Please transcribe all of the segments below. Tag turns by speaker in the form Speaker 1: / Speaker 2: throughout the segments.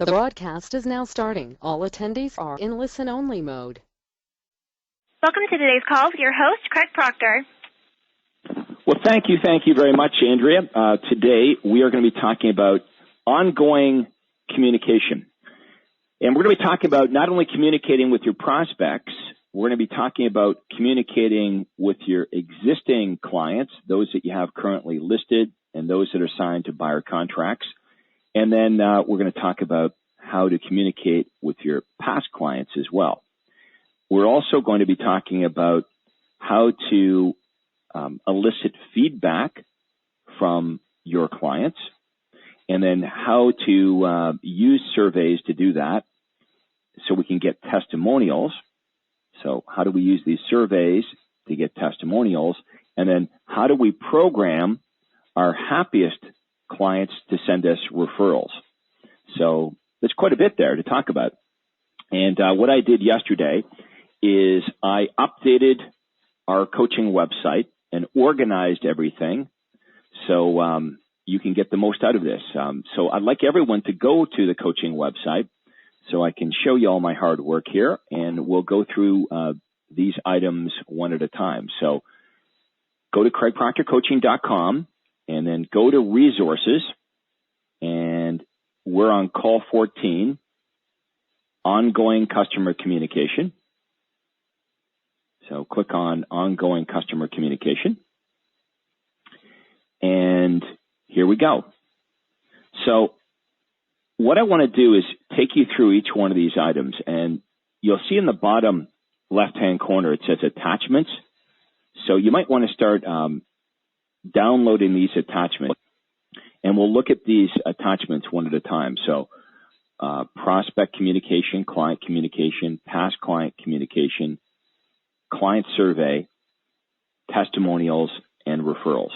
Speaker 1: The broadcast is now starting. All attendees are in listen-only mode.
Speaker 2: Welcome to today's call with your host, Craig Proctor.
Speaker 3: Well, thank you very much, Andrea. Today, we are going to be talking about ongoing communication. And we're going to be talking about not only communicating with your prospects, we're going to be talking about communicating with your existing clients, those that you have currently listed and those that are signed to buyer contracts. And then we're going to talk about how to communicate with your past clients as well. We're also going to be talking about how to elicit feedback from your clients, and then how to use surveys to do that so we can get testimonials. So how do we use these surveys to get testimonials? And then how do we program our happiest clients to send us referrals? So there's quite a bit there to talk about. And what I did yesterday is I updated our coaching website and organized everything so you can get the most out of this. So I'd like everyone to go to the coaching website so I can show you all my hard work here, and we'll go through these items one at a time. So go to craigproctorcoaching.com and then go to resources, and we're on call 14, ongoing customer communication. So click on ongoing customer communication. And here we go. So what I want to do is take you through each one of these items. And you'll see in the bottom left-hand corner, it says attachments. So you might want to start downloading these attachments. And we'll look at these attachments one at a time. So prospect communication, client communication, past client communication, client survey, testimonials, and referrals.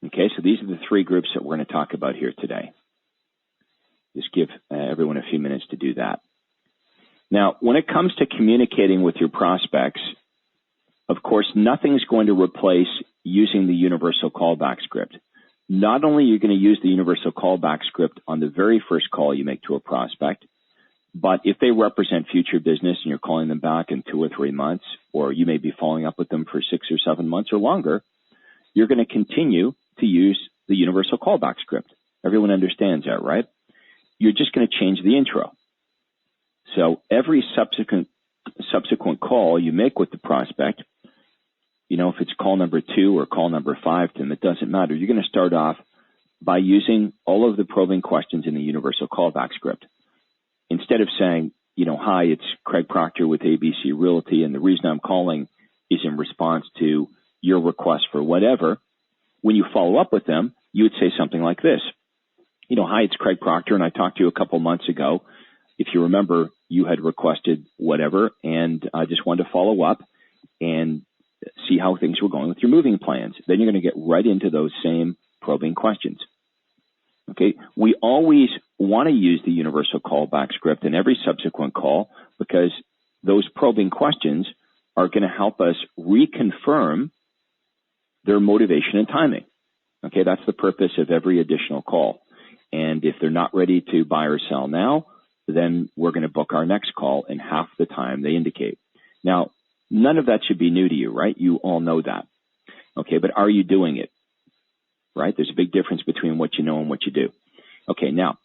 Speaker 3: Okay, so these are the three groups that we're going to talk about here today. Just give everyone a few minutes to do that. Now, when it comes to communicating with your prospects, of course, nothing's going to replace using the universal callback script. Not only are you going to use the universal callback script on the very first call you make to a prospect, but if they represent future business and you're calling them back in 2 or 3 months, or you may be following up with them for 6 or 7 months or longer, you're going to continue to use the universal callback script. Everyone understands that, right? You're just going to change the intro. So every subsequent call you make with the prospect, you know, if it's call number 2 or call number 5 to them, it doesn't matter. You're going to start off by using all of the probing questions in the universal callback script. Instead of saying, you know, hi, it's Craig Proctor with ABC Realty, and the reason I'm calling is in response to your request for whatever, when you follow up with them, you would say something like this. You know, hi, it's Craig Proctor, and I talked to you a couple months ago. If you remember, you had requested whatever, and I just wanted to follow up and see how things were going with your moving plans. Then you're going to get right into those same probing questions. Okay, we always want to use the universal callback script in every subsequent call because those probing questions are going to help us reconfirm their motivation and timing. Okay, that's the purpose of every additional call. And if they're not ready to buy or sell now, then we're going to book our next call in half the time they indicate. Now, none of that should be new to you, right? You all know that. Okay, but are you doing it? Right? There's a big difference between what you know and what you do. Okay, now,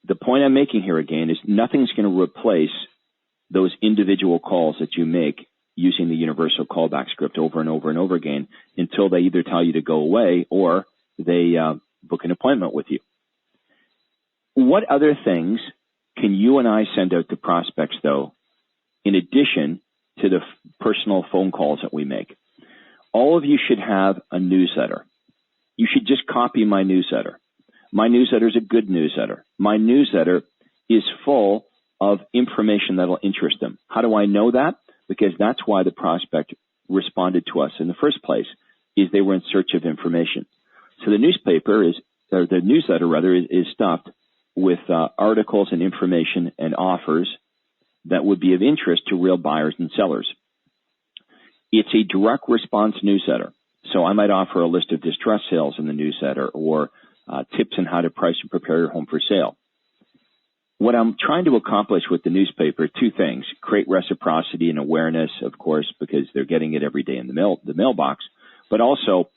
Speaker 3: the point I'm making here again is nothing's going to replace those individual calls that you make using the universal callback script over and over and over again until they either tell you to go away or they book an appointment with you. What other things can you and I send out to prospects, though, in addition to the personal phone calls that we make? All of you should have a newsletter. You should just copy my newsletter. My newsletter is a good newsletter. My newsletter is full of information that will interest them. How do I know that? Because that's why the prospect responded to us in the first place, is they were in search of information. So the newsletter is stuffed with articles and information and offers that would be of interest to real buyers and sellers. It's a direct response newsletter. So I might offer a list of distress sales in the newsletter, or tips on how to price and prepare your home for sale. What I'm trying to accomplish with the newspaper, two things: create reciprocity and awareness, of course, because they're getting it every day in the mailbox. But also,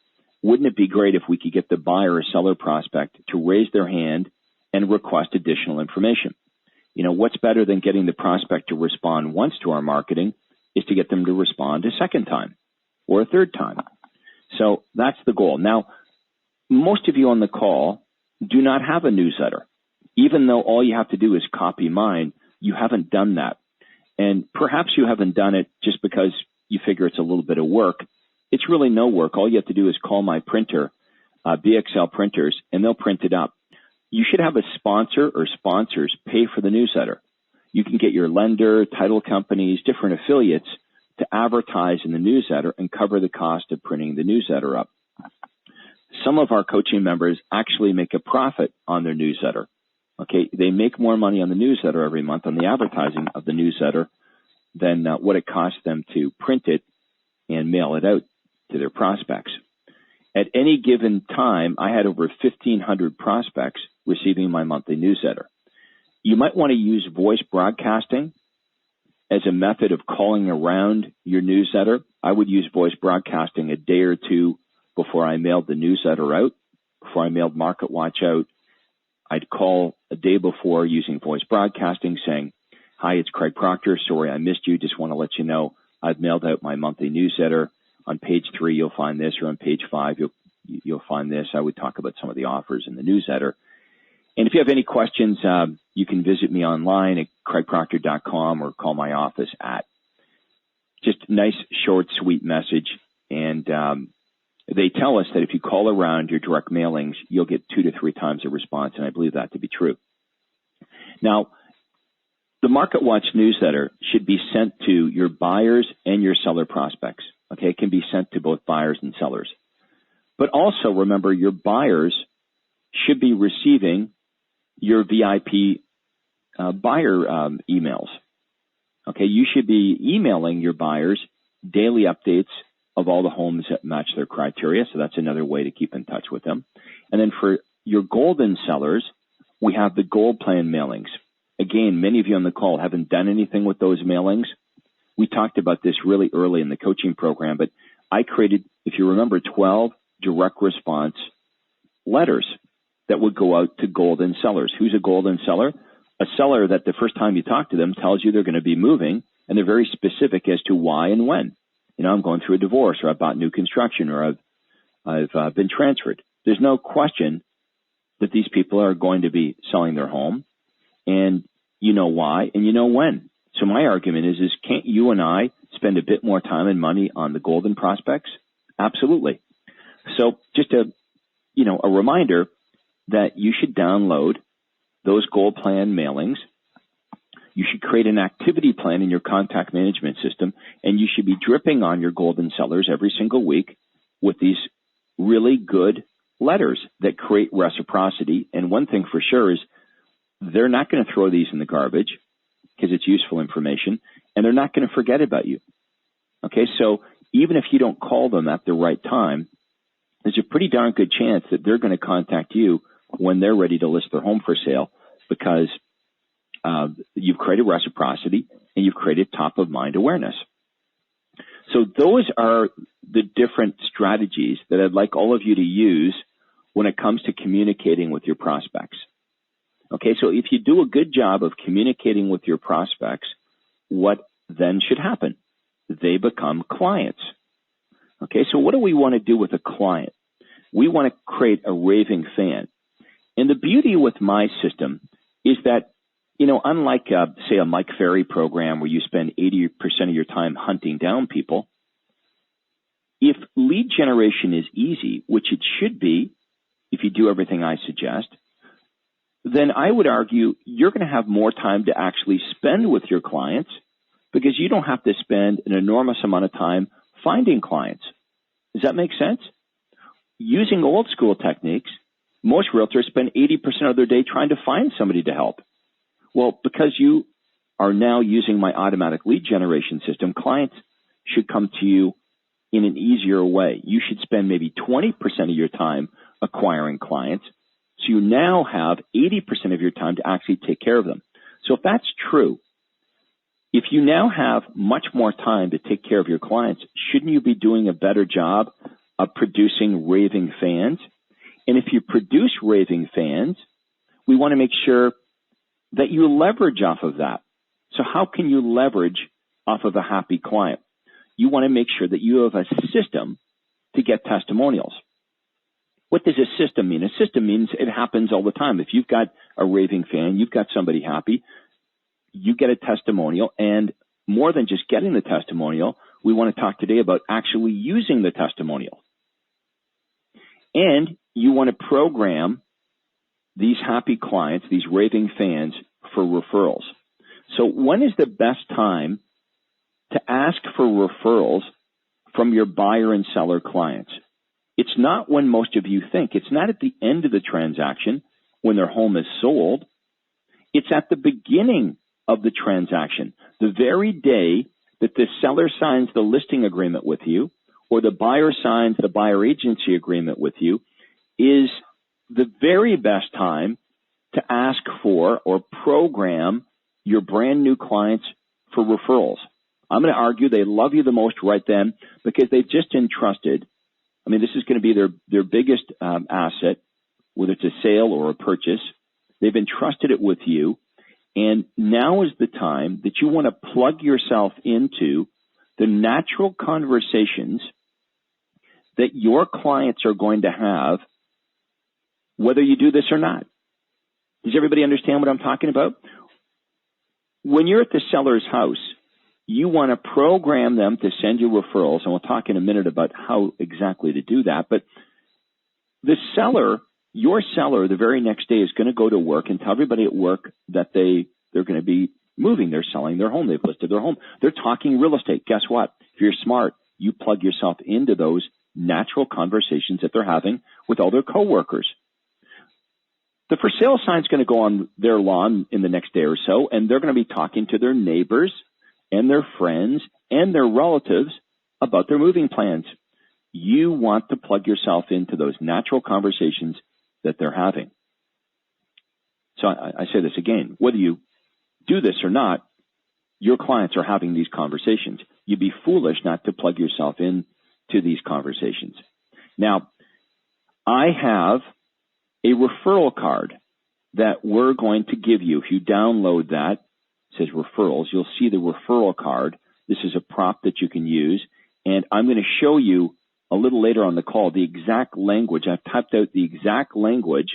Speaker 3: wouldn't it be great if we could get the buyer or seller prospect to raise their hand and request additional information? You know, what's better than getting the prospect to respond once to our marketing is to get them to respond a second time or a third time. So that's the goal. Now, most of you on the call do not have a newsletter. Even though all you have to do is copy mine, you haven't done that. And perhaps you haven't done it just because you figure it's a little bit of work. It's really no work. All you have to do is call my printer, BXL Printers, and they'll print it up. You should have a sponsor or sponsors pay for the newsletter. You can get your lender, title companies, different affiliates to advertise in the newsletter and cover the cost of printing the newsletter up. Some of our coaching members actually make a profit on their newsletter. Okay, they make more money on the newsletter every month, on the advertising of the newsletter, than what it costs them to print it and mail it out to their prospects. At any given time, I had over 1,500 prospects receiving my monthly newsletter. You might want to use voice broadcasting as a method of calling around your newsletter. I would use voice broadcasting a day or two before I mailed the newsletter out, before I mailed Market Watch out. I'd call a day before using voice broadcasting saying, "Hi, it's Craig Proctor. Sorry I missed you. Just want to let you know I've mailed out my monthly newsletter. On page 3, you'll find this, or on page 5, you'll find this." I would talk about some of the offers in the newsletter. And if you have any questions, you can visit me online at craigproctor.com or call my office at. Just nice, short, sweet message. And they tell us that if you call around your direct mailings, you'll get 2 to 3 times the response, and I believe that to be true. Now, the Market Watch newsletter should be sent to your buyers and your seller prospects. Okay, it can be sent to both buyers and sellers. But also remember, your buyers should be receiving your VIP buyer emails. Okay, you should be emailing your buyers daily updates of all the homes that match their criteria. So that's another way to keep in touch with them. And then for your golden sellers, we have the gold plan mailings. Again, many of you on the call haven't done anything with those mailings. We talked about this really early in the coaching program, but I created, if you remember, 12 direct response letters that would go out to golden sellers. Who's a golden seller? A seller that the first time you talk to them tells you they're going to be moving, and they're very specific as to why and when. You know, I'm going through a divorce, or I bought new construction, or I've been transferred. There's no question that these people are going to be selling their home, and you know why, and you know when. So my argument is can't you and I spend a bit more time and money on the golden prospects? Absolutely. So just a reminder that you should download those gold plan mailings. You should create an activity plan in your contact management system, and you should be dripping on your golden sellers every single week with these really good letters that create reciprocity. And one thing for sure is they're not going to throw these in the garbage because it's useful information, and they're not going to forget about you. Okay, so even if you don't call them at the right time, there's a pretty darn good chance that they're going to contact you when they're ready to list their home for sale, because you've created reciprocity and you've created top-of-mind awareness. So those are the different strategies that I'd like all of you to use when it comes to communicating with your prospects. Okay, so if you do a good job of communicating with your prospects, what then should happen? They become clients. Okay, so what do we want to do with a client? We want to create a raving fan. And the beauty with my system is that, you know, unlike, say, a Mike Ferry program where you spend 80% of your time hunting down people, if lead generation is easy, which it should be if you do everything I suggest, then I would argue you're going to have more time to actually spend with your clients because you don't have to spend an enormous amount of time finding clients. Does that make sense? Using old school techniques, most realtors spend 80% of their day trying to find somebody to help. Well, because you are now using my automatic lead generation system, clients should come to you in an easier way. You should spend maybe 20% of your time acquiring clients So you now have 80% of your time to actually take care of them. So if that's true, if you now have much more time to take care of your clients, shouldn't you be doing a better job of producing raving fans? And if you produce raving fans, we want to make sure that you leverage off of that. So how can you leverage off of a happy client? You want to make sure that you have a system to get testimonials. What does a system mean? A system means it happens all the time. If you've got a raving fan, you've got somebody happy, you get a testimonial, and more than just getting the testimonial, we want to talk today about actually using the testimonial. And you want to program these happy clients, these raving fans, for referrals. So when is the best time to ask for referrals from your buyer and seller clients? It's not when most of you think. It's not at the end of the transaction when their home is sold. It's at the beginning of the transaction. The very day that the seller signs the listing agreement with you or the buyer signs the buyer agency agreement with you is the very best time to ask for or program your brand new clients for referrals. I'm going to argue they love you the most right then because they've just entrusted. I mean, this is going to be their biggest asset, whether it's a sale or a purchase. They've entrusted it with you. And now is the time that you want to plug yourself into the natural conversations that your clients are going to have, whether you do this or not. Does everybody understand what I'm talking about? When you're at the seller's house, you want to program them to send you referrals, and we'll talk in a minute about how exactly to do that. But the seller, your seller, the very next day is going to go to work and tell everybody at work that they're going to be moving. They're selling their home. They've listed their home. They're talking real estate. Guess what? If you're smart, you plug yourself into those natural conversations that they're having with all their coworkers. The for sale sign is going to go on their lawn in the next day or so, and they're going to be talking to their neighbors and their friends and their relatives about their moving plans. You want to plug yourself into those natural conversations that they're having. So I say this again, whether you do this or not, your clients are having these conversations. You'd be foolish not to plug yourself in to these conversations. Now, I have a referral card that we're going to give you. If you download that, it says referrals, you'll see the referral card. This is a prop that you can use, and I'm going to show you a little later on the call the exact language. I've typed out the exact language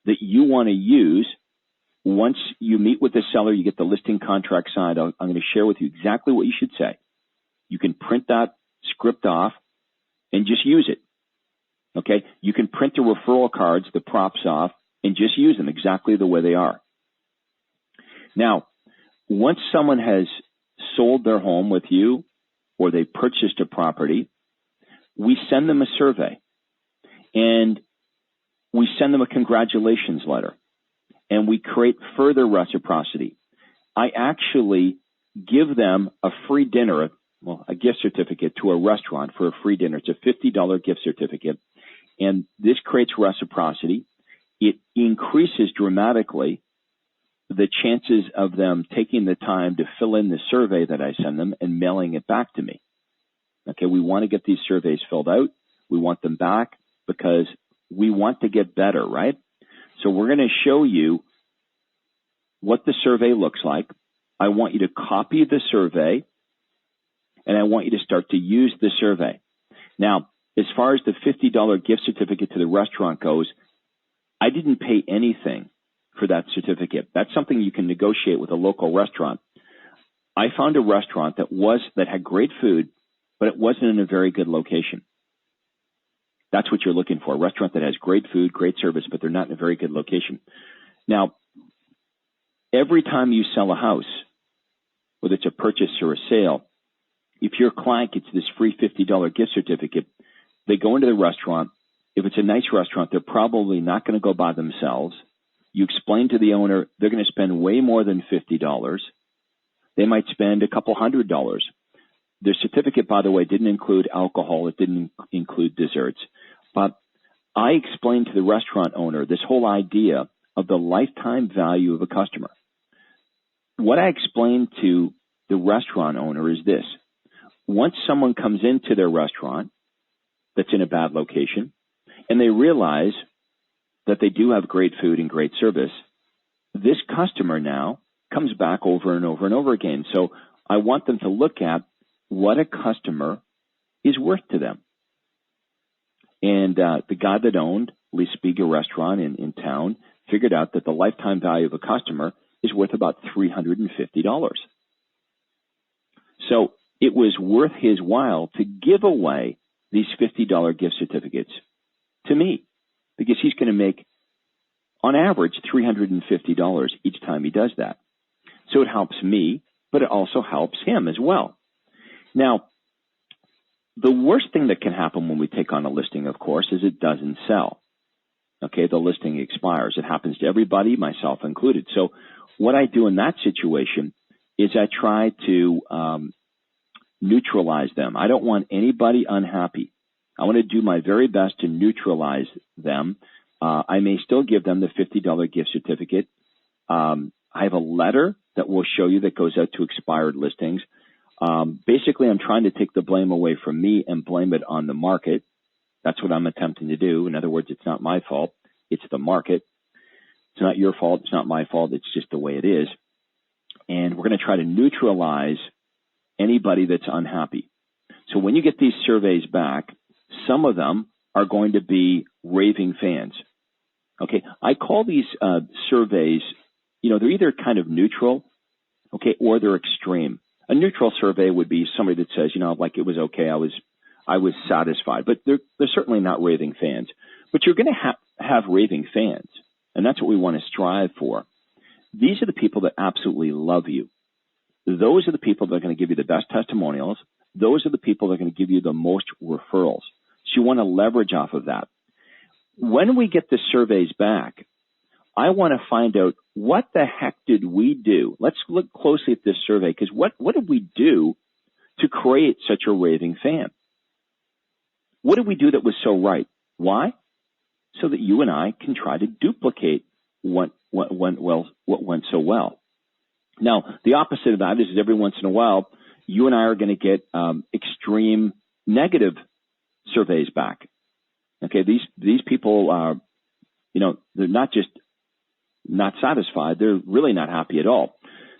Speaker 3: that you want to use. Once you meet with the seller, you get the listing contract signed. I'm going to share with you exactly what you should say. You can print that script off and just use it. Okay? You can print the referral cards, the props off, and just use them exactly the way they are. Now, once someone has sold their home with you or they purchased a property, we send them a survey and we send them a congratulations letter and we create further reciprocity. I actually give them a free dinner, a gift certificate to a restaurant for a free dinner. It's a $50 gift certificate. And this creates reciprocity. It increases dramatically the chances of them taking the time to fill in the survey that I send them and mailing it back to me. Okay, we want to get these surveys filled out. We want them back because we want to get better, right? So we're going to show you what the survey looks like. I want you to copy the survey, and I want you to start to use the survey. Now, as far as the $50 gift certificate to the restaurant goes, I didn't pay anything for that certificate. That's something you can negotiate with a local restaurant. I found a restaurant that had great food, but it wasn't in a very good location. That's what you're looking for, a restaurant that has great food, great service, but they're not in a very good location. Now, every time you sell a house, whether it's a purchase or a sale, if your client gets this free $50 gift certificate, they go into the restaurant. If it's a nice restaurant, they're probably not going to go by themselves. You explain to the owner they're going to spend way more than $50. They might spend a couple $100. Their certificate, by the way, didn't include alcohol. It didn't include desserts. But I explained to the restaurant owner this whole idea of the lifetime value of a customer. What I explained to the restaurant owner is this. Once someone comes into their restaurant that's in a bad location, and they realize that they do have great food and great service, this customer now comes back over and over and over again. So I want them to look at what a customer is worth to them. And the guy that owned Lee Spiegel restaurant in town figured out that the lifetime value of a customer is worth about $350. So it was worth his while to give away these $50 gift certificates to me, because he's going to make, on average, $350 each time he does that. So it helps me, but it also helps him as well. Now, the worst thing that can happen when we take on a listing, of course, is it doesn't sell. Okay, the listing expires. It happens to everybody, myself included. So what I do in that situation is I try to neutralize them. I don't want anybody unhappy. I want to do my very best to neutralize them. I may still give them the $50 gift certificate. I have a letter that will show you that goes out to expired listings. Basically, I'm trying to take the blame away from me and blame it on the market. That's what I'm attempting to do. In other words, it's not my fault. It's the market. It's not your fault. It's not my fault. It's just the way it is. And we're going to try to neutralize anybody that's unhappy. So when you get these surveys back, some of them are going to be raving fans. Okay, I call these surveys, they're either kind of neutral, okay, or they're extreme. A neutral survey would be somebody that says, like it was okay, I was satisfied. But they're certainly not raving fans. But you're going to have raving fans, and that's what we want to strive for. These are the people that absolutely love you. Those are the people that are going to give you the best testimonials. Those are the people that are going to give you the most referrals. So you want to leverage off of that. When we get the surveys back, I want to find out what the heck did we do? Let's look closely at this survey, because what did we do to create such a raving fan? What did we do that was so right? Why? So that you and I can try to duplicate what went so well. Now, the opposite of that is every once in a while, you and I are going to get extreme negative surveys back. Okay, these people are, they're not just not satisfied, they're really not happy at all.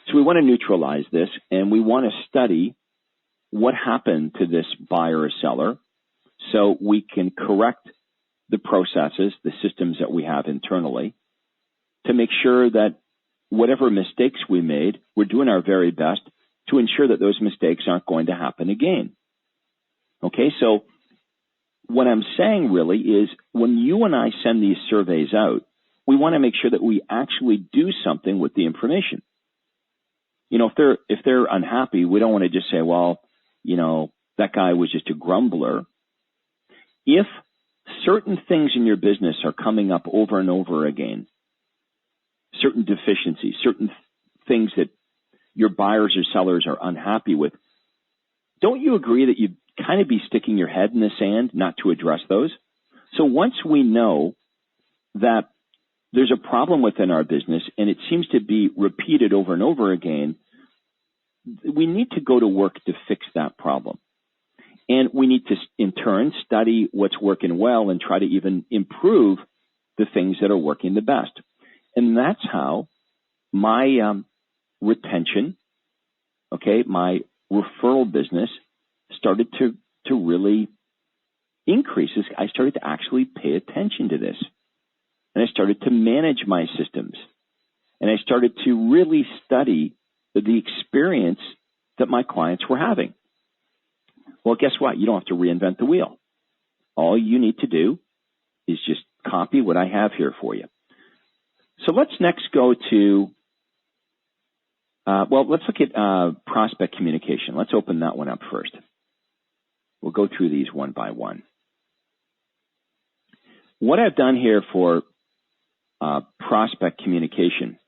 Speaker 3: So we want to neutralize this, and we want to study what happened to this buyer or seller so we can correct the processes, the systems that we have internally to make sure that whatever mistakes we made, we're doing our very best to ensure that those mistakes aren't going to happen again. Okay, so what I'm saying really is when you and I send these surveys out, we want to make sure that we actually do something with the information. If they're unhappy, we don't want to just say, well, that guy was just a grumbler. If certain things in your business are coming up over and over again, certain deficiencies, certain things that your buyers or sellers are unhappy with, don't you agree that you'd kind of be sticking your head in the sand not to address those? So once we know that there's a problem within our business and it seems to be repeated over and over again, we need to go to work to fix that problem. And we need to, in turn, study what's working well and try to even improve the things that are working the best. And that's how my retention, my referral business started to really increase. I started to actually pay attention to this. And I started to manage my systems. And I started to really study the experience that my clients were having. Well, guess what? You don't have to reinvent the wheel. All you need to do is just copy what I have here for you. So let's next go to, let's look at prospect communication. Let's open that one up first. We'll go through these one by one. What I've done here for prospect communication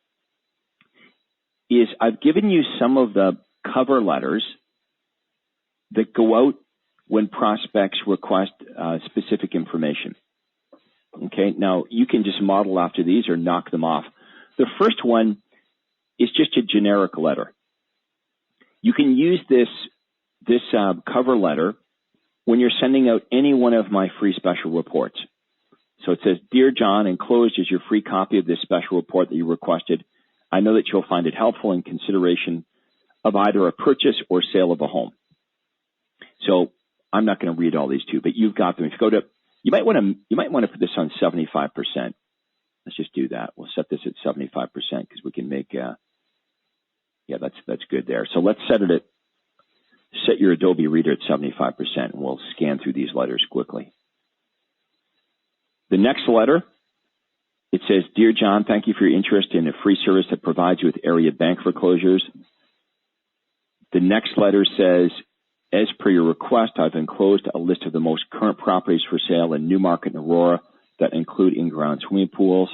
Speaker 3: is I've given you some of the cover letters that go out when prospects request specific information. Okay, now you can just model after these or knock them off. The first one is just a generic letter. You can use this cover letter when you're sending out any one of my free special reports. So it says, "Dear John, enclosed is your free copy of this special report that you requested. I know that you'll find it helpful in consideration of either a purchase or sale of a home." So I'm not going to read all these to you, but you've got them. If you go to, you might want to put this on 75%. Let's just do that. We'll set this at 75% because we can make, that's good there. So let's set your Adobe Reader at 75%, and we'll scan through these letters quickly. The next letter, it says, "Dear John, thank you for your interest in a free service that provides you with area bank foreclosures." The next letter says, "As per your request, I've enclosed a list of the most current properties for sale in Newmarket and Aurora that include in-ground swimming pools."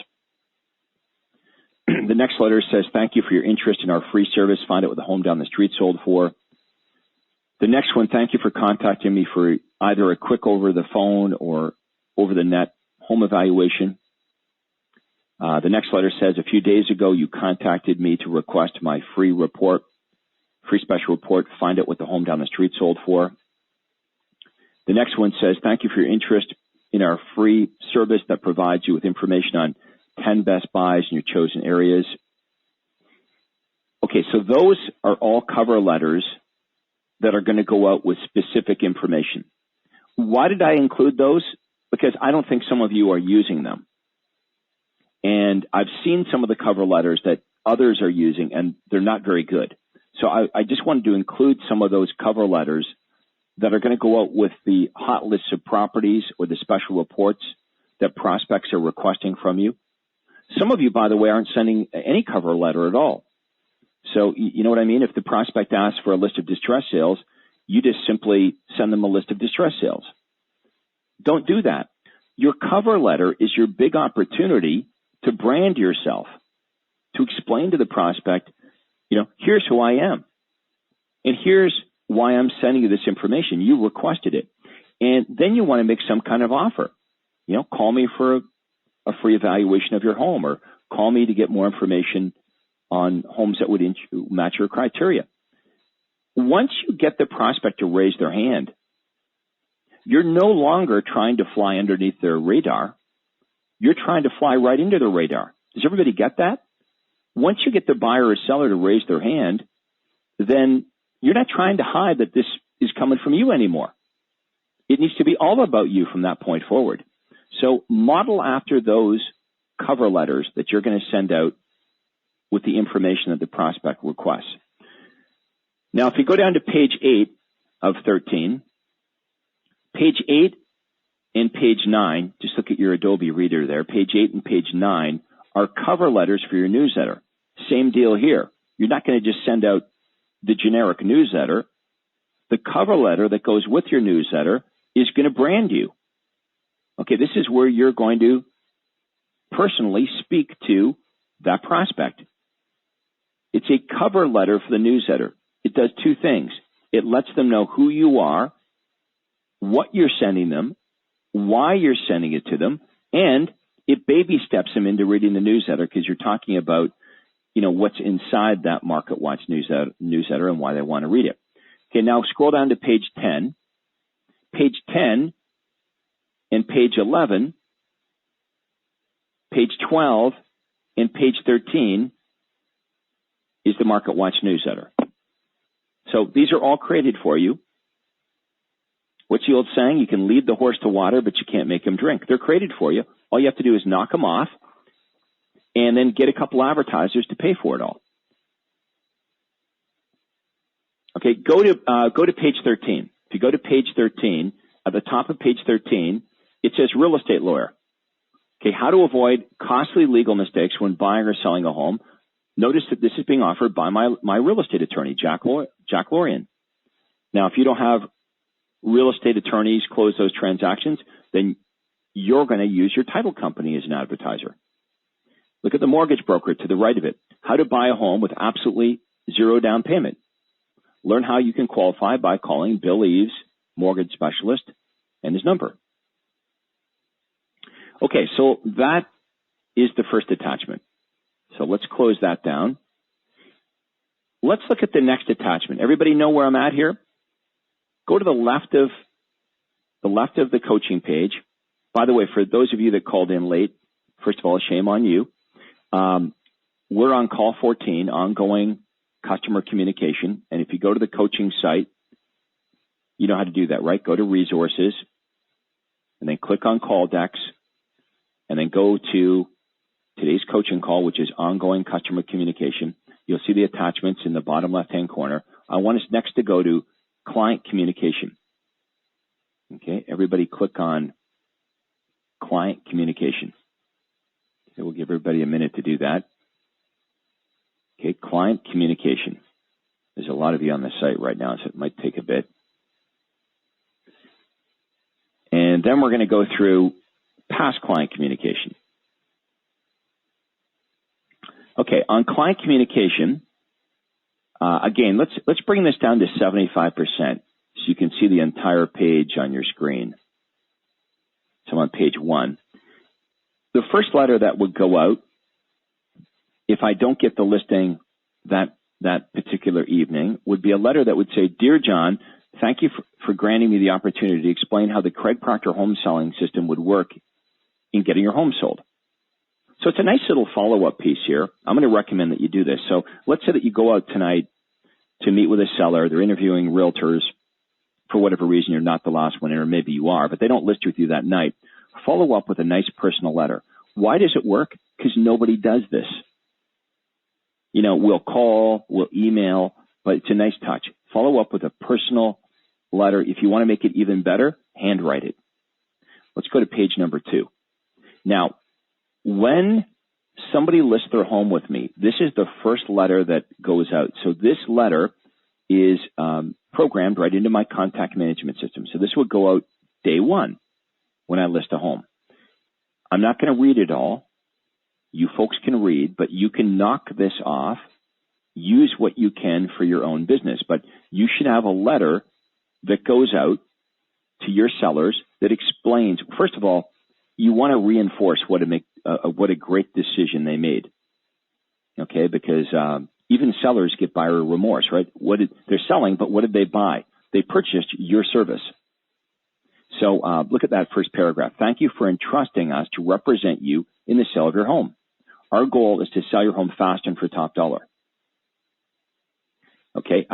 Speaker 3: The next letter says, "Thank you for your interest in our free service. Find out what the home down the street sold for." The next one, "Thank you for contacting me for either a quick over the phone or over the net home evaluation." The next letter says, "A few days ago, you contacted me to request my free special report. Find out what the home down the street sold for." The next one says, "Thank you for your interest in our free service that provides you with information on 10 best buys in your chosen areas." Okay, so those are all cover letters that are going to go out with specific information. Why did I include those? Because I don't think some of you are using them. And I've seen some of the cover letters that others are using, and they're not very good. So I just wanted to include some of those cover letters that are going to go out with the hot lists of properties or the special reports that prospects are requesting from you. Some of you, by the way, aren't sending any cover letter at all. So you know what I mean? If the prospect asks for a list of distress sales, you just simply send them a list of distress sales. Don't do that. Your cover letter is your big opportunity to brand yourself, to explain to the prospect, here's who I am, and here's why I'm sending you this information. You requested it. And then you want to make some kind of offer. Call me for a free evaluation of your home, or call me to get more information on homes that would match your criteria. Once you get the prospect to raise their hand, you're no longer trying to fly underneath their radar. You're trying to fly right into their radar. Does everybody get that? Once you get the buyer or seller to raise their hand, then you're not trying to hide that this is coming from you anymore. It needs to be all about you from that point forward. So model after those cover letters that you're going to send out with the information that the prospect requests. Now, if you go down to page 8 of 13, page 8 and page 9, just look at your Adobe Reader there, page 8 and page 9 are cover letters for your newsletter. Same deal here. You're not going to just send out the generic newsletter. The cover letter that goes with your newsletter is going to brand you. Okay, this is where you're going to personally speak to that prospect. It's a cover letter for the newsletter. It does two things. It lets them know who you are, what you're sending them, why you're sending it to them, and it baby steps them into reading the newsletter because you're talking about, what's inside that Market Watch newsletter and why they want to read it. Okay, now scroll down to page 10. Page 10 and page 11, page 12, and page 13 is the Market Watch newsletter. So these are all created for you. What's the old saying? You can lead the horse to water, but you can't make him drink. They're created for you. All you have to do is knock them off and then get a couple advertisers to pay for it all. Okay, go to page 13. If you go to page 13, at the top of page 13, it says real estate lawyer. Okay, how to avoid costly legal mistakes when buying or selling a home. Notice that this is being offered by my real estate attorney, Jack Lorian. Now, if you don't have real estate attorneys close those transactions, then you're going to use your title company as an advertiser. Look at the mortgage broker to the right of it. How to buy a home with absolutely zero down payment. Learn how you can qualify by calling Bill Eves, mortgage specialist, and his number. Okay, so that is the first attachment. So let's close that down. Let's look at the next attachment. Everybody know where I'm at here? Go to the left of the coaching page. By the way, for those of you that called in late, first of all, shame on you. We're on call 14, ongoing customer communication. And if you go to the coaching site, you know how to do that, right? Go to resources and then click on call decks and then go to today's coaching call, which is ongoing customer communication. You'll see the attachments in the bottom left-hand corner. I want us next to go to client communication. Okay, everybody click on client communication. Okay, we'll give everybody a minute to do that. Okay, client communication. There's a lot of you on the site right now, so it might take a bit. And then we're going to go through past client communication. Okay, on client communication, again, let's bring this down to 75% so you can see the entire page on your screen. So I'm on page 1. The first letter that would go out, if I don't get the listing that particular evening, would be a letter that would say, Dear John, thank you for granting me the opportunity to explain how the Craig Proctor home selling system would work in getting your home sold. So it's a nice little follow-up piece here. I'm going to recommend that you do this. So let's say that you go out tonight to meet with a seller. They're interviewing realtors. For whatever reason, you're not the last one in, or maybe you are, but they don't list with you that night. Follow up with a nice personal letter. Why does it work? Because nobody does this. You know, we'll call, we'll email, but it's a nice touch. Follow up with a personal letter. If you want to make it even better, handwrite it. Let's go to page number 2. Now, when somebody lists their home with me, this is the first letter that goes out. So this letter is programmed right into my contact management system. So this would go out day 1 when I list a home. I'm not going to read it all. You folks can read, but you can knock this off. Use what you can for your own business. But you should have a letter that goes out to your sellers that explains, first of all, you want to reinforce what a great decision they made. Okay, because even sellers get buyer remorse, right? They're selling, but what did they buy? They purchased your service. So look at that first paragraph. Thank you for entrusting us to represent you in the sale of your home. Our goal is to sell your home fast and for top dollar. Okay,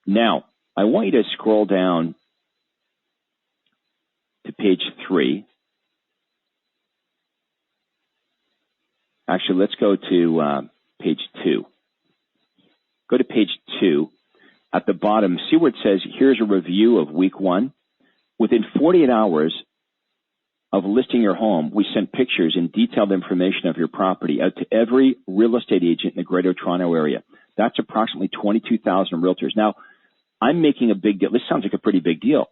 Speaker 3: now I want you to scroll down to page 3. Actually, let's go to page 2. Go to page 2. At the bottom, see where it says, here's a review of week 1. Within 48 hours of listing your home, we sent pictures and detailed information of your property out to every real estate agent in the Greater Toronto area. That's approximately 22,000 realtors. Now, I'm making a big deal. This sounds like a pretty big deal.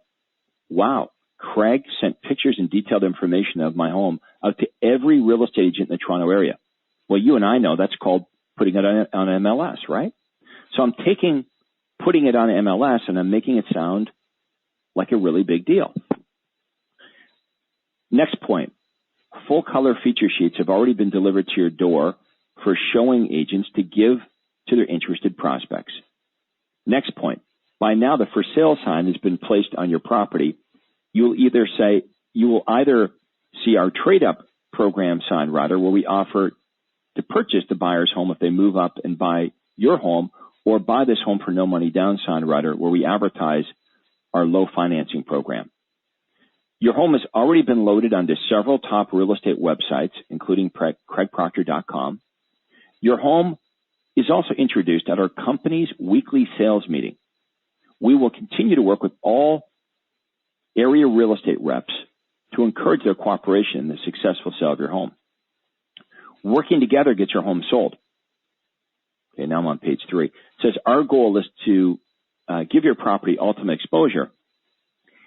Speaker 3: Wow. Craig sent pictures and detailed information of my home out to every real estate agent in the Toronto area. Well, you and I know that's called putting it on MLS, right? So I'm putting it on MLS and I'm making it sound like a really big deal. Next point, full color feature sheets have already been delivered to your door for showing agents to give to their interested prospects. Next point, by now the for sale sign has been placed on your property. You will either see our trade up program sign where we offer to purchase the buyer's home if they move up and buy your home, or buy this home for no money down sign where we advertise our low financing program. Your home has already been loaded onto several top real estate websites, including CraigProctor.com. Your home is also introduced at our company's weekly sales meeting. We will continue to work with all area real estate reps to encourage their cooperation in the successful sale of your home. Working together gets your home sold. Okay, now I'm on page 3. It says our goal is to give your property ultimate exposure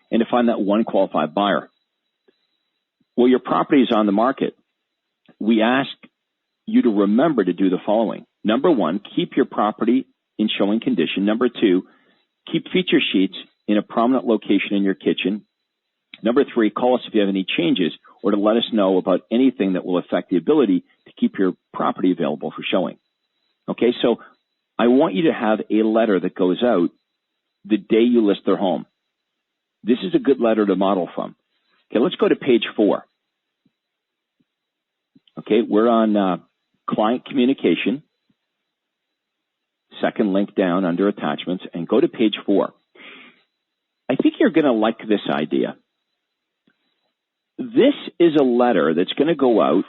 Speaker 3: and to find that one qualified buyer. Well, your property is on the market. We ask you to remember to do the following. Number 1, keep your property in showing condition. Number 2, keep feature sheets in a prominent location in your kitchen. Number 3, call us if you have any changes or to let us know about anything that will affect the ability to keep your property available for showing. Okay, so I want you to have a letter that goes out the day you list their home. This is a good letter to model from. Okay, let's go to page 4. Okay, we're on client communication, second link down under attachments, and go to page 4. I think you're going to like this idea. This is a letter that's going to go out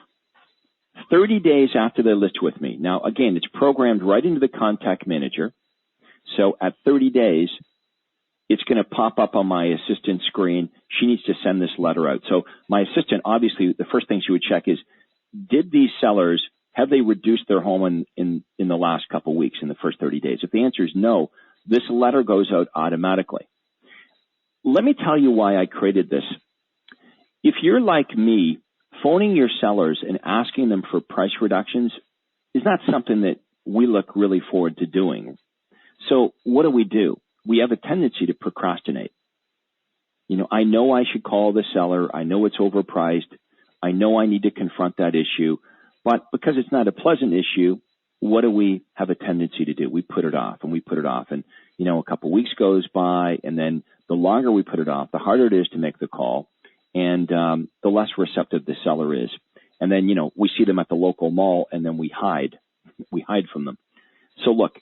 Speaker 3: 30 days after they list with me. Now, again, it's programmed right into the contact manager. So at 30 days, it's going to pop up on my assistant screen. She needs to send this letter out. So my assistant, obviously, the first thing she would check is, did these sellers, have they reduced their home in the last couple of weeks, in the first 30 days? If the answer is no, this letter goes out automatically. Let me tell you why I created this. If you're like me, phoning your sellers and asking them for price reductions is not something that we look really forward to doing. So what do? We have a tendency to procrastinate. I know I should call the seller. I know it's overpriced. I know I need to confront that issue. But because it's not a pleasant issue, what do we have a tendency to do? We put it off and we put it off. And, a couple of weeks goes by, and then the longer we put it off, the harder it is to make the call, and the less receptive the seller is. And then, we see them at the local mall, and then we hide. We hide from them. So look,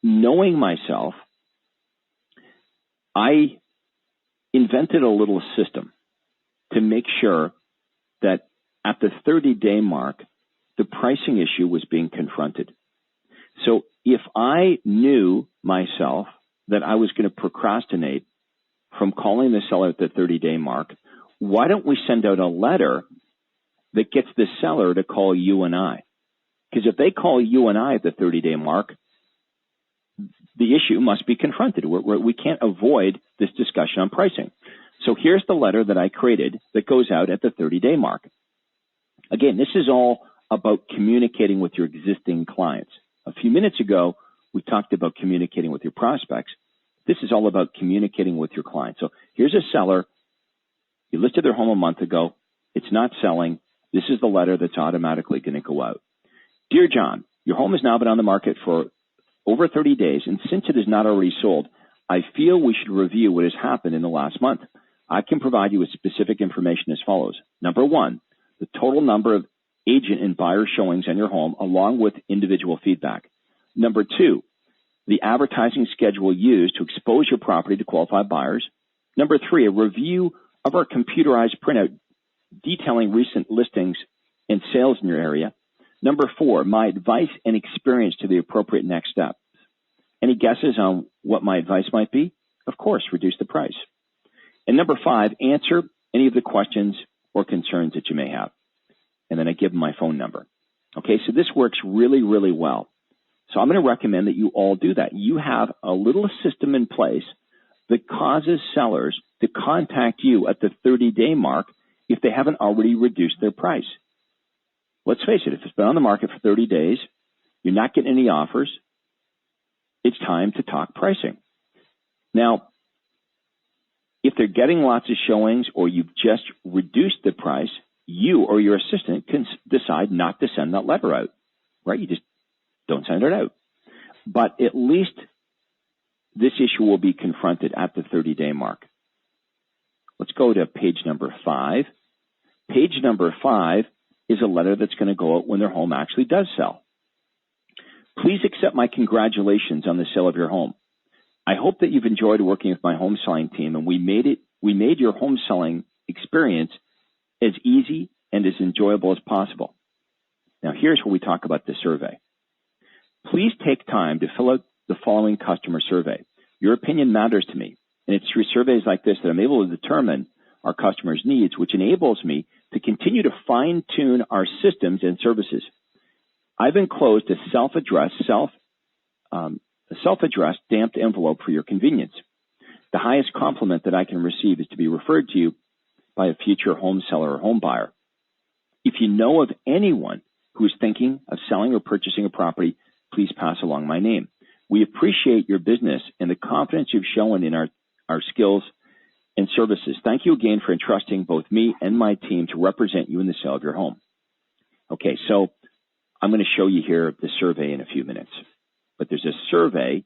Speaker 3: knowing myself, I invented a little system to make sure that at the 30-day mark, the pricing issue was being confronted. So if I knew myself that I was going to procrastinate from calling the seller at the 30-day mark, why don't we send out a letter that gets the seller to call you and I? Because if they call you and I at the 30-day mark, the issue must be confronted. We can't avoid this discussion on pricing. So here's the letter that I created that goes out at the 30-day mark. Again, this is all about communicating with your existing clients. A few minutes ago, we talked about communicating with your prospects. This is all about communicating with your clients. So here's a seller. You listed their home a month ago. It's not selling. This is the letter that's automatically going to go out. Dear John, your home has now been on the market for over 30 days, and since it is not already sold, I feel we should review what has happened in the last month. I can provide you with specific information as follows. Number 1, the total number of agent and buyer showings on your home, along with individual feedback. Number 2, the advertising schedule used to expose your property to qualified buyers. Number 3, a review of our computerized printout detailing recent listings and sales in your area. Number 4, my advice and experience to the appropriate next steps. Any guesses on what my advice might be? Of course, reduce the price. And number 5, answer any of the questions or concerns that you may have. And then I give them my phone number. Okay, so this works really, really well. So I'm going to recommend that you all do that. You have a little system in place that causes sellers to contact you at the 30-day mark if they haven't already reduced their price. Let's face it, if it's been on the market for 30 days, you're not getting any offers, it's time to talk pricing. Now, if they're getting lots of showings or you've just reduced the price, you or your assistant can decide not to send that letter out, right? You just don't send it out. But at least this issue will be confronted at the 30-day mark. Let's go to page number 5. Page number 5 is a letter that's going to go out when their home actually does sell. Please accept my congratulations on the sale of your home. I hope that you've enjoyed working with my home selling team, and we made your home selling experience as easy and as enjoyable as possible. Now, here's where we talk about the survey. Please take time to fill out the following customer survey. Your opinion matters to me, and it's through surveys like this that I'm able to determine our customers' needs, which enables me to continue to fine-tune our systems and services. I've enclosed a self-addressed stamped envelope for your convenience. The highest compliment that I can receive is to be referred to you by a future home seller or home buyer. If you know of anyone who is thinking of selling or purchasing a property, please pass along my name. We appreciate your business and the confidence you've shown in our skills and services. Thank you again for entrusting both me and my team to represent you in the sale of your home. Okay, so I'm going to show you here the survey in a few minutes. But there's a survey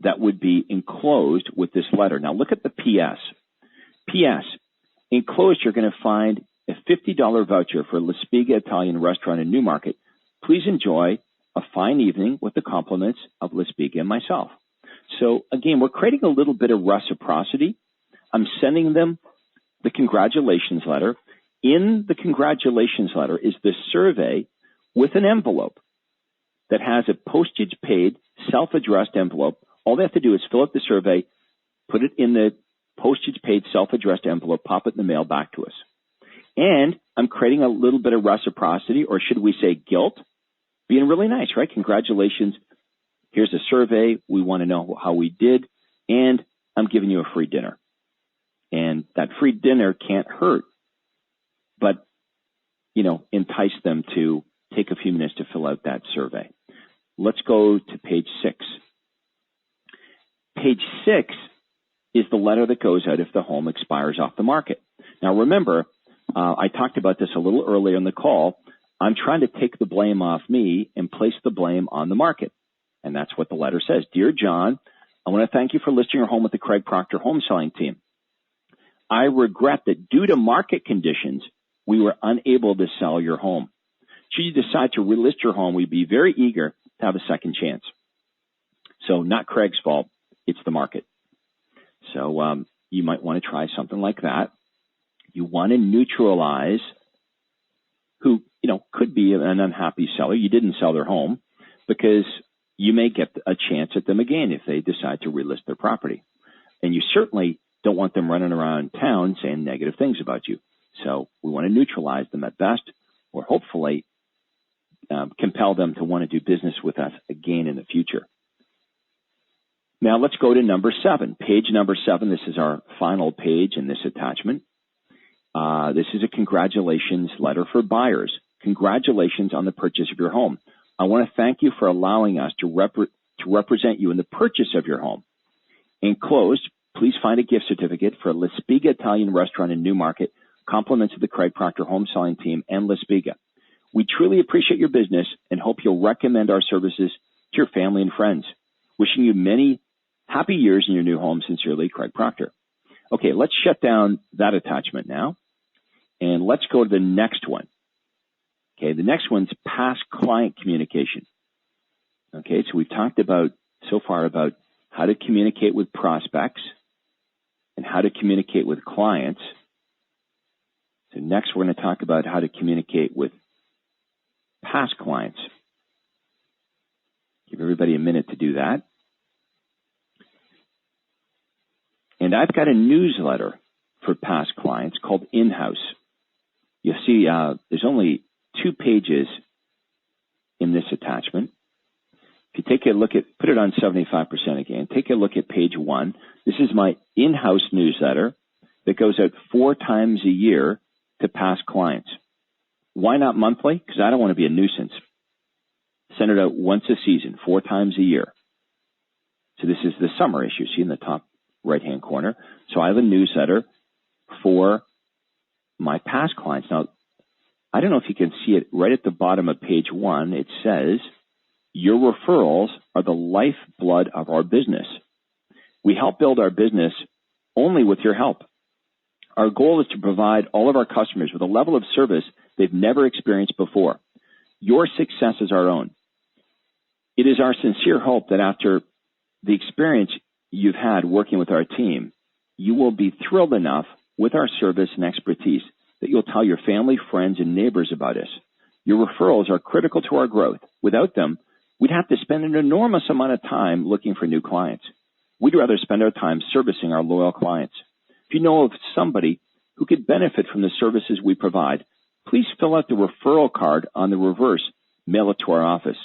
Speaker 3: that would be enclosed with this letter. Now look at the PS. PS, enclosed you're going to find a $50 voucher for La Spiga Italian Restaurant in Newmarket. Please enjoy a fine evening with the compliments of La Spiga and myself. So again, we're creating a little bit of reciprocity. I'm sending them the congratulations letter. In the congratulations letter is the survey with an envelope that has a postage paid, self-addressed envelope. All they have to do is fill out the survey, put it in the postage paid, self-addressed envelope, pop it in the mail back to us. And I'm creating a little bit of reciprocity, or should we say guilt, being really nice, right? Congratulations. Here's a survey. We want to know how we did. And I'm giving you a free dinner. And that free dinner can't hurt, but, entice them to take a few minutes to fill out that survey. Let's go to page 6. Page 6 is the letter that goes out if the home expires off the market. Now, remember, I talked about this a little earlier in the call. I'm trying to take the blame off me and place the blame on the market. And that's what the letter says. Dear John, I want to thank you for listing your home with the Craig Proctor home selling team. I regret that due to market conditions, we were unable to sell your home. Should you decide to relist your home, we'd be very eager to have a second chance. So not Craig's fault, it's the market. So you might want to try something like that. You want to neutralize who, could be an unhappy seller. You didn't sell their home because you may get a chance at them again if they decide to relist their property. And you certainly don't want them running around town saying negative things about you. So we want to neutralize them at best, or hopefully compel them to want to do business with us again in the future. Now let's go to number 7. Page number 7. This is our final page in this attachment. This is a congratulations letter for buyers. Congratulations on the purchase of your home. I want to thank you for allowing us to represent you in the purchase of your home. Enclosed, please find a gift certificate for La Spiga Italian Restaurant in Newmarket. Compliments of the Craig Proctor home selling team and La Spiga. We truly appreciate your business and hope you'll recommend our services to your family and friends. Wishing you many happy years in your new home. Sincerely, Craig Proctor. Okay, let's shut down that attachment now, and let's go to the next one. Okay, the next one's past client communication. Okay, so we've talked so far about how to communicate with prospects and how to communicate with clients. So next we're going to talk about how to communicate with past clients. Give everybody a minute to do that. And I've got a newsletter for past clients called In-House. You'll see there's only 2 pages in this attachment. If you take a look put it on 75% again, take a look at page 1. This is my in-house newsletter that goes out 4 times a year to past clients. Why not monthly? Because I don't want to be a nuisance. Send it out once a season, 4 times a year. So this is the summer issue, see in the top right-hand corner. So I have a newsletter for my past clients. Now, I don't know if you can see it right at the bottom of page 1. It says, your referrals are the lifeblood of our business. We help build our business only with your help. Our goal is to provide all of our customers with a level of service they've never experienced before. Your success is our own. It is our sincere hope that after the experience you've had working with our team, you will be thrilled enough with our service and expertise that you'll tell your family, friends, and neighbors about us. Your referrals are critical to our growth. Without them, we'd have to spend an enormous amount of time looking for new clients. We'd rather spend our time servicing our loyal clients. If you know of somebody who could benefit from the services we provide, please fill out the referral card on the reverse, mail it to our office.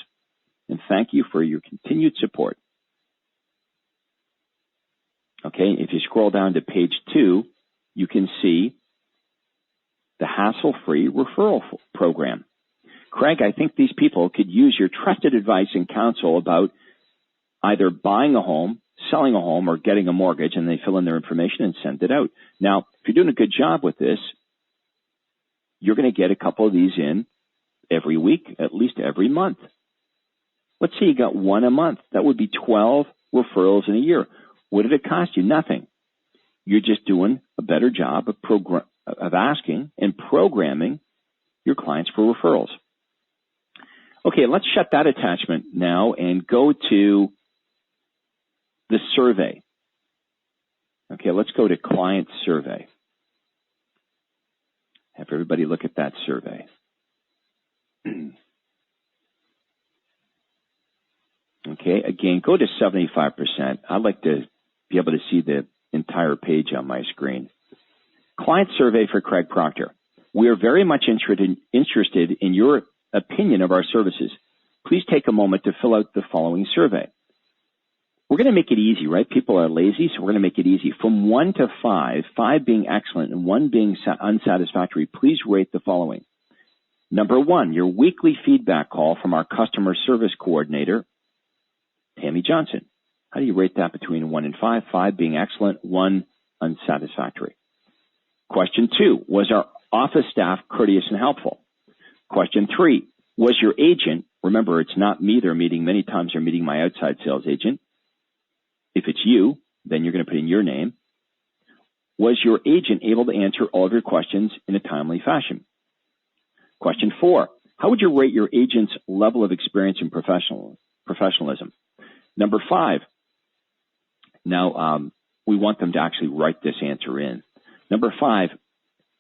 Speaker 3: And thank you for your continued support. Okay, if you scroll down to page 2, you can see the hassle-free referral program. Craig, I think these people could use your trusted advice and counsel about either buying a home, selling a home or getting a mortgage, and they fill in their information and send it out. Now, if you're doing a good job with this, you're going to get a couple of these in every week, at least every month. Let's say you got one a month. That would be 12 referrals in a year. What did it cost you? Nothing. You're just doing a better job of asking and programming your clients for referrals. Okay, let's shut that attachment now and go to the survey. Okay, let's go to client survey. Have everybody look at that survey. Okay, again, go to 75%. I'd like to be able to see the entire page on my screen. Client survey for Craig Proctor. We are very much interested in your opinion of our services. Please take a moment to fill out the following survey. We're going to make it easy, right? People are lazy, so we're going to make it easy. From 1 to 5, 5 being excellent and 1 being unsatisfactory, please rate the following. Number 1, your weekly feedback call from our customer service coordinator, Tammy Johnson. How do you rate that between 1 and 5? 5 being excellent, 1 unsatisfactory. Question 2, was our office staff courteous and helpful? Question 3, was your agent, remember it's not me they're meeting, many times they're meeting my outside sales agent. If it's you, then you're going to put in your name. Was your agent able to answer all of your questions in a timely fashion? Question 4, how would you rate your agent's level of experience and professionalism? Number 5, now we want them to actually write this answer in. Number 5,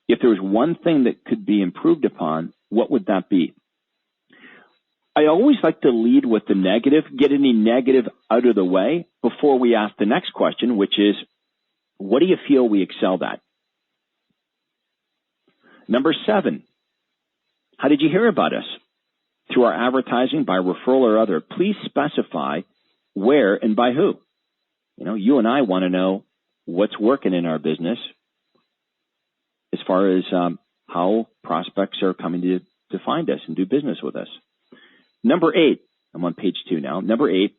Speaker 3: if there was one thing that could be improved upon, what would that be? I always like to lead with the negative, get any negative out of the way before we ask the next question, which is, what do you feel we excelled at? Number 7, how did you hear about us? Through our advertising, by referral or other. Please specify where and by who. You know, you and I want to know what's working in our business as far as how prospects are coming to find us and do business with us. Number 8, I'm on page 2 now. Number 8,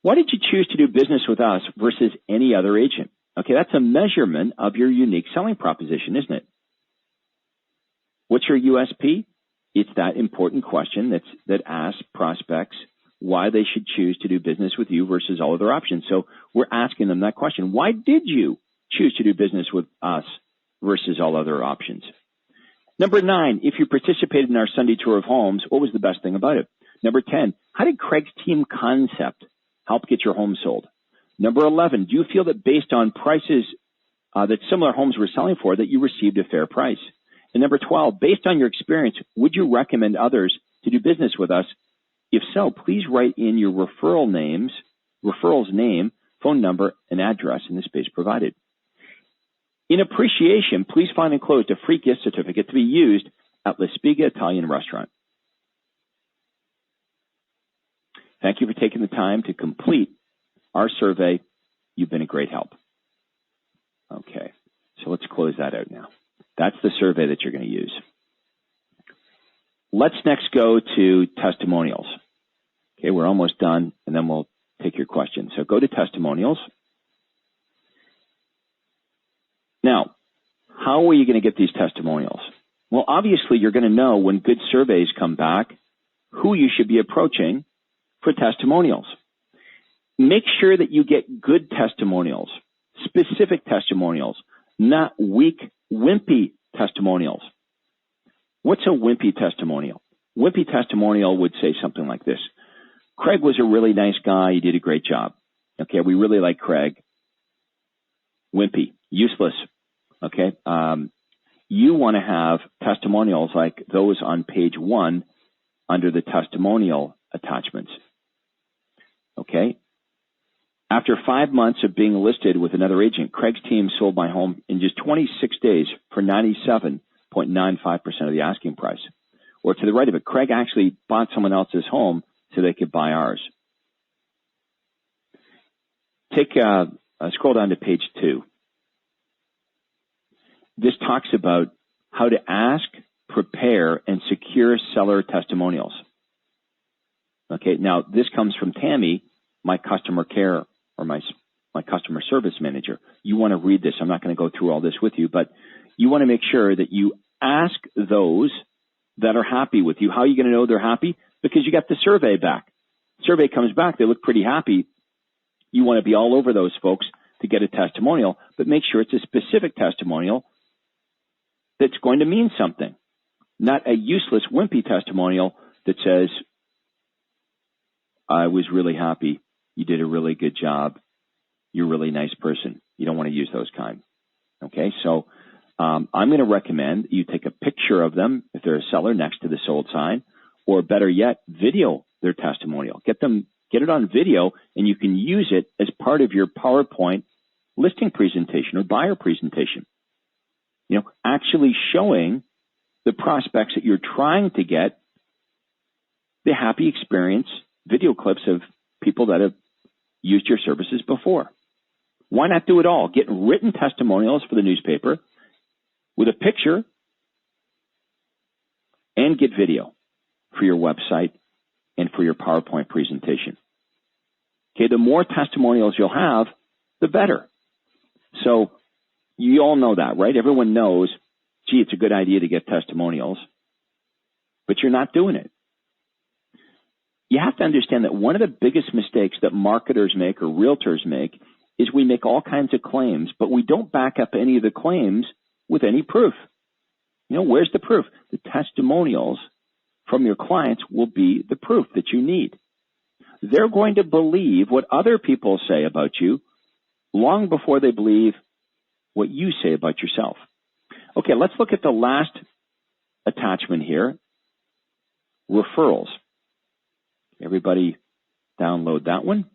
Speaker 3: why did you choose to do business with us versus any other agent? Okay, that's a measurement of your unique selling proposition, isn't it? What's your USP? It's that important question that asks prospects why they should choose to do business with you versus all other options. So we're asking them that question. Why did you choose to do business with us versus all other options? Number 9, if you participated in our Sunday tour of homes, what was the best thing about it? Number 10, how did Craig's team concept help get your home sold? Number 11, do you feel that based on prices that similar homes were selling for, that you received a fair price? And number 12, based on your experience, would you recommend others to do business with us? If so, please write in your referral's name, phone number, and address in the space provided. In appreciation, please find enclosed a free gift certificate to be used at La Spiga Italian Restaurant. Thank you for taking the time to complete our survey. You've been a great help. Okay, so let's close that out now. That's the survey that you're going to use. Let's next go to testimonials. Okay, we're almost done, and then we'll take your questions. So go to testimonials. Now, how are you going to get these testimonials? Well, obviously, you're going to know when good surveys come back who you should be approaching for testimonials. Make sure that you get good testimonials, specific testimonials, not weak, wimpy testimonials. What's a wimpy testimonial? Wimpy testimonial would say something like this. Craig was a really nice guy. He did a great job. Okay, we really like Craig. Wimpy, useless. Okay, you want to have testimonials like those on page 1 under the testimonial attachments. Okay, after 5 months of being listed with another agent, Craig's team sold my home in just 26 days for 97.95% of the asking price. Or to the right of it, Craig actually bought someone else's home so they could buy ours. Scroll down to page 2. This talks about how to ask, prepare, and secure seller testimonials. Okay, now this comes from Tammy, my customer care or my customer service manager. You want to read this. I'm not going to go through all this with you, but you want to make sure that you ask those that are happy with you. How are you going to know they're happy? Because you got the survey back. Survey comes back. They look pretty happy. You want to be all over those folks to get a testimonial, but make sure it's a specific testimonial that's going to mean something, not a useless, wimpy testimonial that says, I was really happy. You did a really good job. You're a really nice person. You don't want to use those kind. Okay, so I'm going to recommend you take a picture of them if they're a seller next to the sold sign, or better yet, video their testimonial. Get it on video, and you can use it as part of your PowerPoint listing presentation or buyer presentation. You know, actually showing the prospects that you're trying to get the happy experience video clips of people that have used your services before. Why not do it all? Get written testimonials for the newspaper with a picture and get video for your website and for your PowerPoint presentation. Okay, the more testimonials you'll have, the better. So you all know that, right? Everyone knows, gee, it's a good idea to get testimonials, but you're not doing it. You have to understand that one of the biggest mistakes that marketers make or realtors make is we make all kinds of claims, but we don't back up any of the claims with any proof. You know, where's the proof? The testimonials from your clients will be the proof that you need. They're going to believe what other people say about you long before they believe what you say about yourself. Okay, let's look at the last attachment here, referrals. Everybody download that one.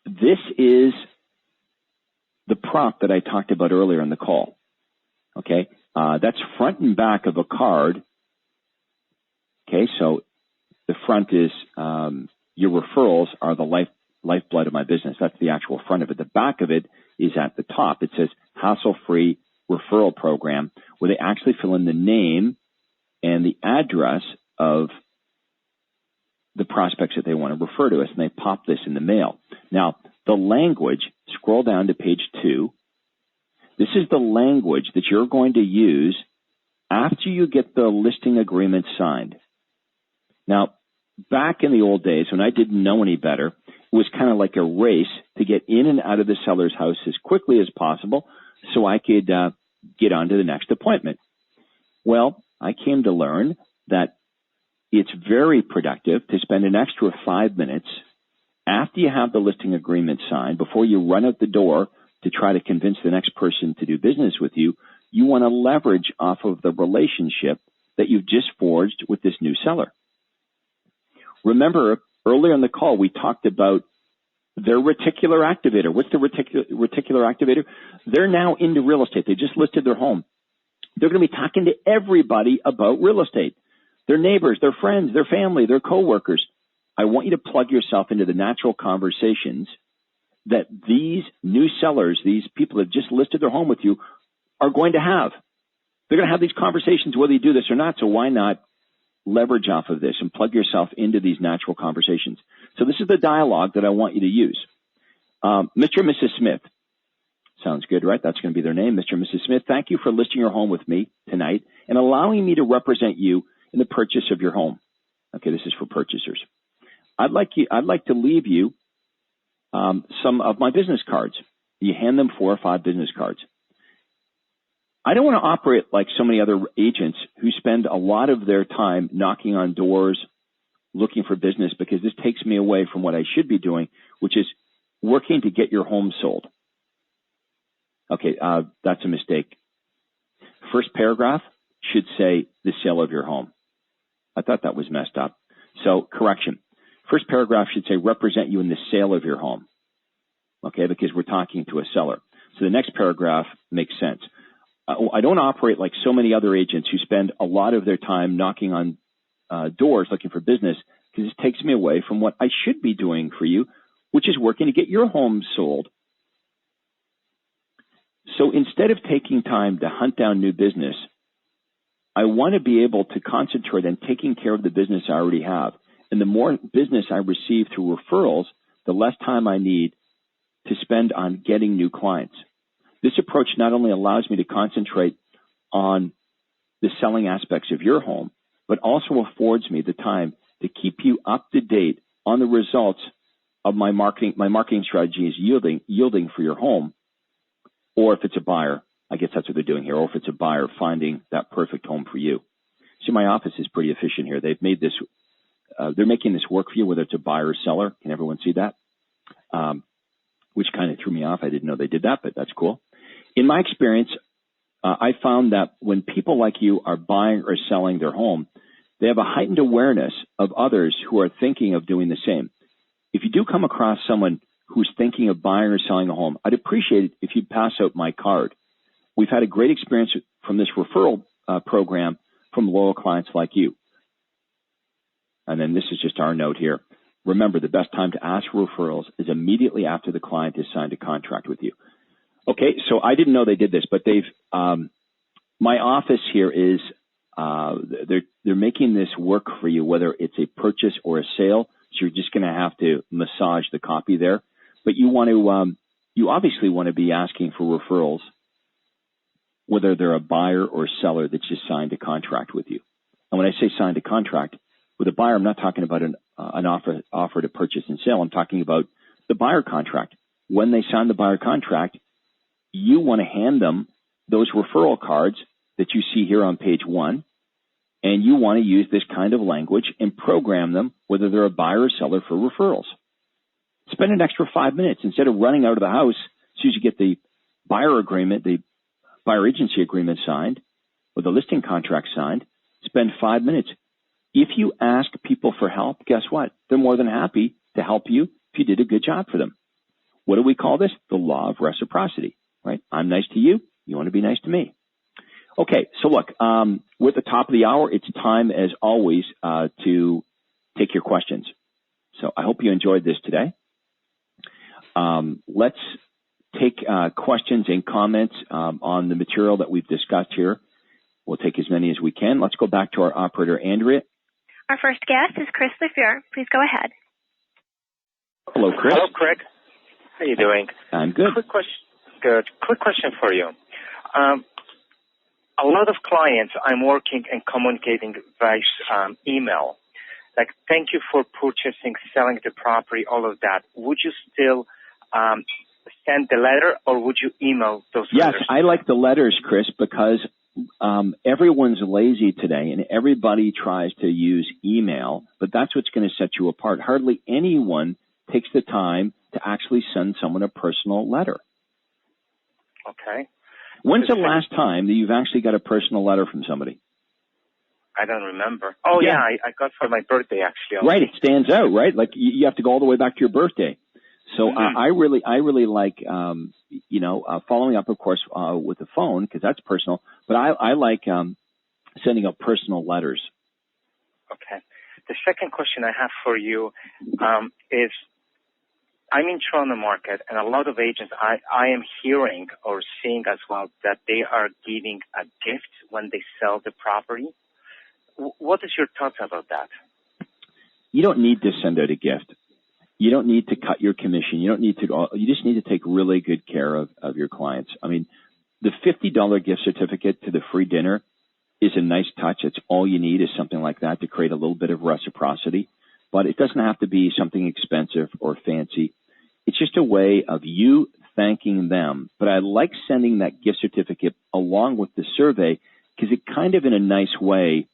Speaker 3: This is the prop that I talked about earlier in the call. Okay, that's front and back of a card. Okay, so the front is your referrals are the lifeblood of my business. That's the actual front of it. The back of it is at the top. It says hassle-free referral program, where they actually fill in the name and the address of the prospects that they want to refer to us, and they pop this in the mail. Now, the language, scroll down to page 2. This is the language that you're going to use after you get the listing agreement signed. Now, back in the old days when I didn't know any better, it was kind of like a race to get in and out of the seller's house as quickly as possible so I could get on to the next appointment. Well, I came to learn that it's very productive to spend an extra 5 minutes after you have the listing agreement signed, before you run out the door to try to convince the next person to do business with you. You want to leverage off of the relationship that you've just forged with this new seller. Remember, earlier in the call, we talked about their reticular activator. What's the reticular activator? They're now into real estate. They just listed their home. They're going to be talking to everybody about real estate. Their neighbors, their friends, their family, their coworkers. I want you to plug yourself into the natural conversations that these new sellers, these people that just listed their home with you, are going to have. They're going to have these conversations whether you do this or not, so why not leverage off of this and plug yourself into these natural conversations? So this is the dialogue that I want you to use. Mr. and Mrs. Smith. Sounds good, right? That's going to be their name. Mr. and Mrs. Smith, thank you for listing your home with me tonight and allowing me to represent you in the purchase of your home. Okay, this is for purchasers. I'd like to leave you some of my business cards. You hand them 4 or 5 business cards. I don't want to operate like so many other agents who spend a lot of their time knocking on doors, looking for business, because this takes me away from what I should be doing, which is working to get your home sold. Okay, that's a mistake. First paragraph should say the sale of your home. I thought that was messed up. So, correction. First paragraph should say represent you in the sale of your home. Okay, because we're talking to a seller. So the next paragraph makes sense. I don't operate like so many other agents who spend a lot of their time knocking on doors looking for business, because it takes me away from what I should be doing for you, which is working to get your home sold. So instead of taking time to hunt down new business, I want to be able to concentrate on taking care of the business I already have And the more business I receive through referrals, the less time I need to spend on getting new clients. This approach not only allows me to concentrate on the selling aspects of your home, but also affords me the time to keep you up to date on the results of my marketing. My marketing strategy is yielding for your home, or if it's a buyer, I guess that's what they're doing here, or if it's a buyer, finding that perfect home for you. See, my office is pretty efficient here. They've made this, they're making this work for you, whether it's a buyer or seller. Can everyone see that? Which kind of threw me off. I didn't know they did that, but that's cool. In my experience, I found that when people like you are buying or selling their home, they have a heightened awareness of others who are thinking of doing the same. If you do come across someone who's thinking of buying or selling a home, I'd appreciate it if you'd pass out my card. We've had a great experience from this referral program from loyal clients like you. And then this is just our note here. Remember, the best time to ask for referrals is immediately after the client has signed a contract with you. Okay, so I didn't know they did this, but they've, my office here is, they're making this work for you, whether it's a purchase or a sale. So you're just going to have to massage the copy there. But you want to, you obviously want to be asking for referrals, whether they're a buyer or seller that's just signed a contract with you. And when I say signed a contract with a buyer, I'm not talking about an offer to purchase and sale. I'm talking about the buyer contract. When they sign the buyer contract, you want to hand them those referral cards that you see here on page 1, and you want to use this kind of language and program them, whether they're a buyer or seller, for referrals. Spend an extra 5 minutes instead of running out of the house as soon as you get the buyer agreement, the buyer agency agreement signed, or the listing contract signed. Spend 5 minutes. If you ask people for help, guess what? They're more than happy to help you if you did a good job for them. What do we call this? The law of reciprocity, right? I'm nice to you. You want to be nice to me. Okay, so look, we're at the top of the hour. It's time, as always, to take your questions. So I hope you enjoyed this today. Let's take questions and comments on the material that we've discussed here. We'll take as many as we can. Let's go back to our operator, Andrea.
Speaker 2: Our first guest is Chris LaFleur. Please go ahead.
Speaker 3: Hello, Chris.
Speaker 4: Hello, Craig. How are you doing?
Speaker 3: I'm good.
Speaker 4: Quick question. Good. Quick question for you. A lot of clients I'm working and communicating via email. Like, thank you for purchasing, selling the property, all of that. Would you still send the letter, or would you email those letters?
Speaker 3: Yes, I like the letters, Chris, because everyone's lazy today, and everybody tries to use email, but that's what's going to set you apart. Hardly anyone takes the time to actually send someone a personal letter.
Speaker 4: Okay.
Speaker 3: When's the last time that you've actually got a personal letter from somebody?
Speaker 4: I don't remember. Oh, yeah, I got for my birthday, actually.
Speaker 3: Right, it stands out, right? Like, you have to go all the way back to your birthday. So I really like, following up, of course, with the phone, because that's personal. But I like sending out personal letters.
Speaker 4: Okay. The second question I have for you is, I'm in Toronto market, and a lot of agents, I am hearing or seeing as well that they are giving a gift when they sell the property. What is your thoughts about that?
Speaker 3: You don't need to send out a gift. You don't need to cut your commission. You just need to take really good care of your clients. I mean, the $50 gift certificate to the free dinner is a nice touch. It's all you need, is something like that to create a little bit of reciprocity. But it doesn't have to be something expensive or fancy. It's just a way of you thanking them. But I like sending that gift certificate along with the survey, because it kind of, in a nice way,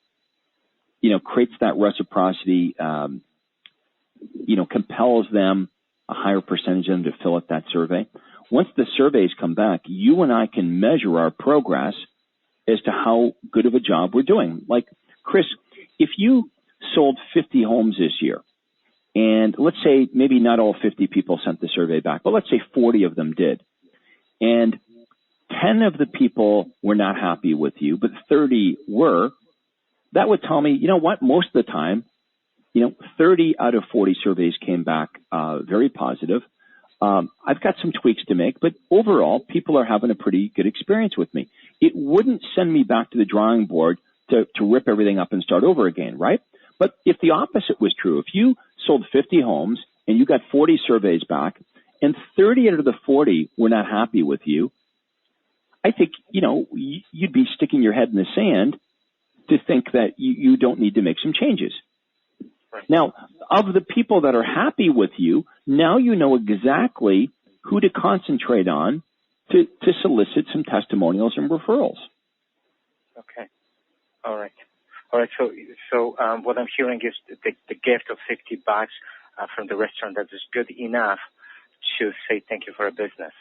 Speaker 3: creates that reciprocity, compels them, a higher percentage of them, to fill out that survey. Once the surveys come back, you and I can measure our progress as to how good of a job we're doing. Like, Chris, if you sold 50 homes this year, and let's say maybe not all 50 people sent the survey back, but let's say 40 of them did, and 10 of the people were not happy with you, but 30 were, that would tell me, you know what, most of the time, 30 out of 40 surveys came back very positive. I've got some tweaks to make, but overall, people are having a pretty good experience with me. It wouldn't send me back to the drawing board to rip everything up and start over again, right? But if the opposite was true, if you sold 50 homes and you got 40 surveys back and 30 out of the 40 were not happy with you, I think, you'd be sticking your head in the sand to think that you don't need to make some changes.
Speaker 4: Right.
Speaker 3: Now, of the people that are happy with you, now you know exactly who to concentrate on to solicit some testimonials and referrals.
Speaker 4: Okay. All right. So what I'm hearing is the gift of $50 from the restaurant that is good enough to say thank you for a business.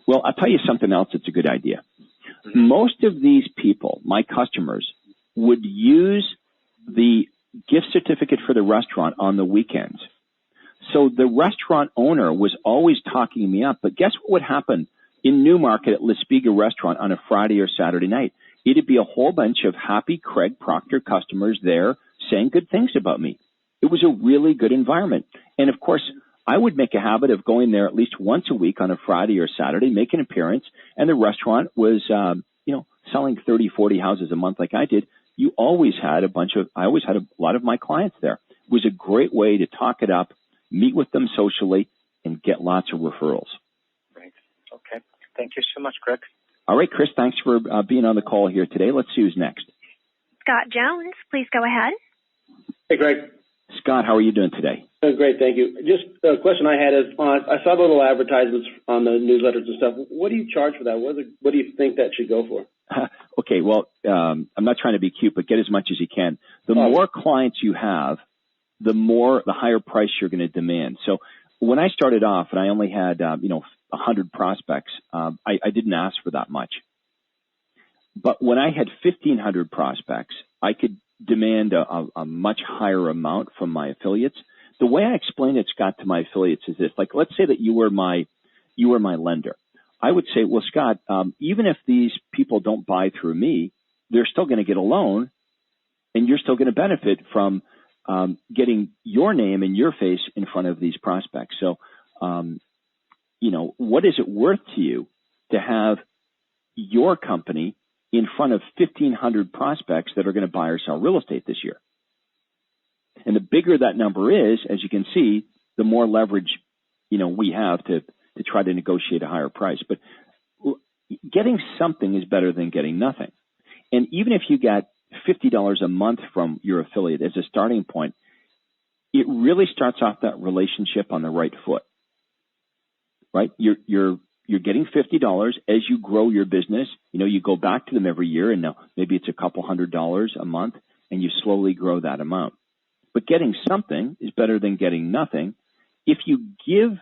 Speaker 3: Well, I'll tell you something else that's a good idea. Mm-hmm. Most of these people, my customers, would use the gift certificate for the restaurant on the weekends. So the restaurant owner was always talking me up. But guess what would happen in Newmarket at La Spiga restaurant on a Friday or Saturday night? It'd be a whole bunch of happy Craig Proctor customers there saying good things about me. It was a really good environment. And, of course, I would make a habit of going there at least once a week on a Friday or Saturday, make an appearance, and the restaurant was, selling 30, 40 houses a month like I did. I always had a lot of my clients there. It was a great way to talk it up, meet with them socially, and get lots of referrals.
Speaker 4: Great. Okay. Thank you so much, Craig.
Speaker 3: All right, Chris, thanks for being on the call here today. Let's see who's next.
Speaker 2: Scott Jones, please go ahead.
Speaker 5: Hey, Greg.
Speaker 3: Scott, how are you doing today?
Speaker 5: Great, thank you. Just a question I had is, I saw the little advertisements on the newsletters and stuff. What do you charge for that? What do you think that should go for?
Speaker 3: Okay, well, I'm not trying to be cute, but get as much as you can. The more clients you have, the higher price you're going to demand. So when I started off and I only had, 100 prospects, I didn't ask for that much. But when I had 1,500 prospects, I could demand a much higher amount from my affiliates. The way I explain it, Scott, to my affiliates is this: like, let's say that you were my lender. I would say, well, Scott, even if these people don't buy through me, they're still going to get a loan, and you're still going to benefit from getting your name and your face in front of these prospects. So, what is it worth to you to have your company in front of 1,500 prospects that are going to buy or sell real estate this year? And the bigger that number is, as you can see, the more leverage, we have to try to negotiate a higher price. But getting something is better than getting nothing. And even if you get $50 a month from your affiliate as a starting point, it really starts off that relationship on the right foot, right? You're getting $50 as you grow your business. You go back to them every year, and now maybe it's a couple $100 a month, and you slowly grow that amount. But getting something is better than getting nothing. If you give,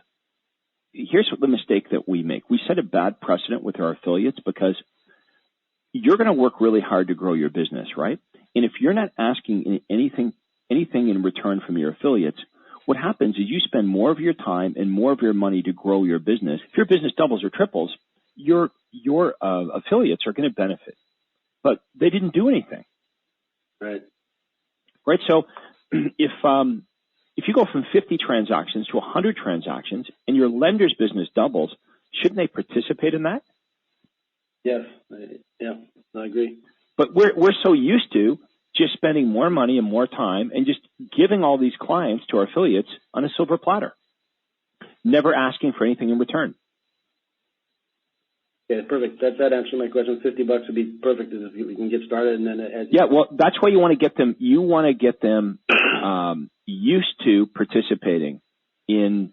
Speaker 3: here's what the mistake that we make. We set a bad precedent with our affiliates because you're going to work really hard to grow your business, right? And if you're not asking anything in return from your affiliates, what happens is you spend more of your time and more of your money to grow your business. If your business doubles or triples, your affiliates are going to benefit, but they didn't do anything.
Speaker 5: Right.
Speaker 3: Right. So if you go from 50 transactions to 100 transactions and your lender's business doubles, shouldn't they participate in that?
Speaker 5: Yes. Yeah, I agree.
Speaker 3: But we're so used to just spending more money and more time and just giving all these clients to our affiliates on a silver platter, never asking for anything in return.
Speaker 5: Yeah, perfect. That answers my question. $50 would be perfect if we can get started, and then
Speaker 3: yeah. Well, that's why you want to get them. You want to get them used to participating in